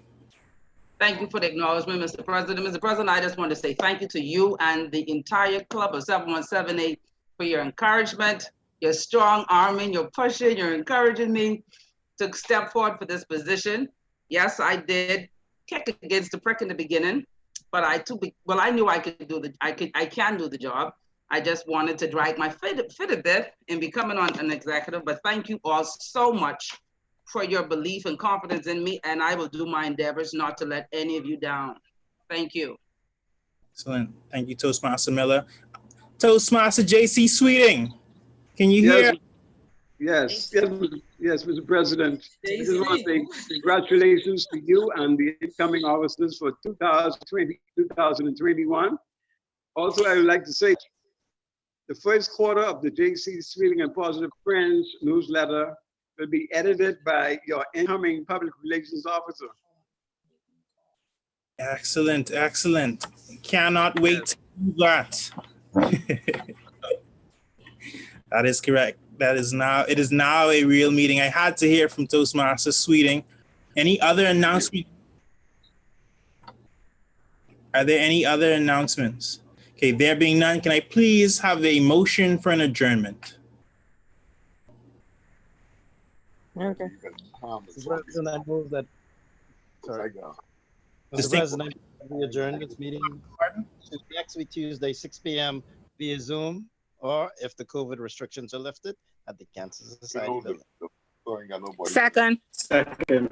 Thank you for the acknowledgement, Mr. President. Mr. President, I just want to say thank you to you and the entire club of 7178 for your encouragement, your strong arming, your pushing, you're encouraging me to step forward for this position. Yes, I did kick against the prick in the beginning, but I knew I could do I can do the job. I just wanted to drag my feet a bit in becoming an executive, but thank you all so much for your belief and confidence in me, and I will do my endeavors not to let any of you down. Thank you. Excellent. Thank you, Toastmaster Miller. Toastmaster JC Sweeting, can you hear? Yes, Mr. President. I just want to say congratulations to you and the incoming officers for 2020, 2021. Also, I would like to say the first quarter of the JC Sweeting and Positive Friends newsletter will be edited by your incoming public relations officer. Excellent, excellent. Cannot wait to do that. That is correct. It is now a real meeting. I had to hear from Toastmaster Sweeting. Any other announcement? Are there any other announcements? Okay, there being none, can I please have a motion for an adjournment? Okay. Mr. President, I move that. Sorry. Mr. Distinct- President, we adjourn this meeting to next week, Tuesday, 6 p.m. via Zoom, or if the COVID restrictions are lifted, at the Cancer Society building. Second. Okay,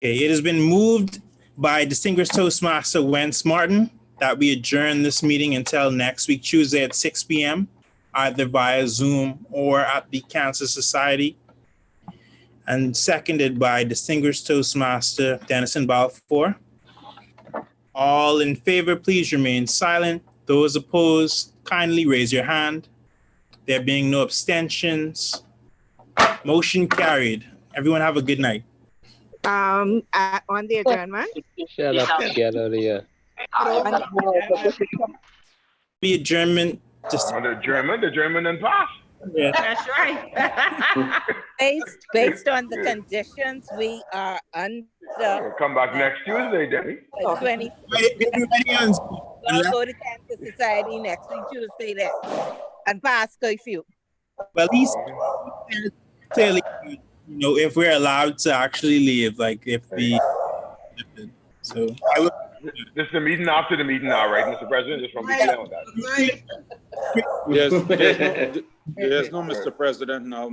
it has been moved by distinguished Toastmaster Wentz Martin that we adjourn this meeting until next week, Tuesday at 6 p.m., either via Zoom or at the Cancer Society, and seconded by distinguished Toastmaster Dennison Balfour. All in favor, please remain silent. Those opposed, kindly raise your hand. There being no abstentions, motion carried. Everyone have a good night. On the adjournment. Shut up, get out of here. The adjournment. The German and pass. Yeah. That's right. Based on the conditions, we are under. Come back next Tuesday, Denny. 20. I'll go to Cancer Society next week, Tuesday then, and pass curfew. Well, at least clearly, if we're allowed to actually leave, like if we. So I will. This is the meeting after the meeting now, right, Mr. President? Just want to be clear on that. Yes, no, Mr. President, now.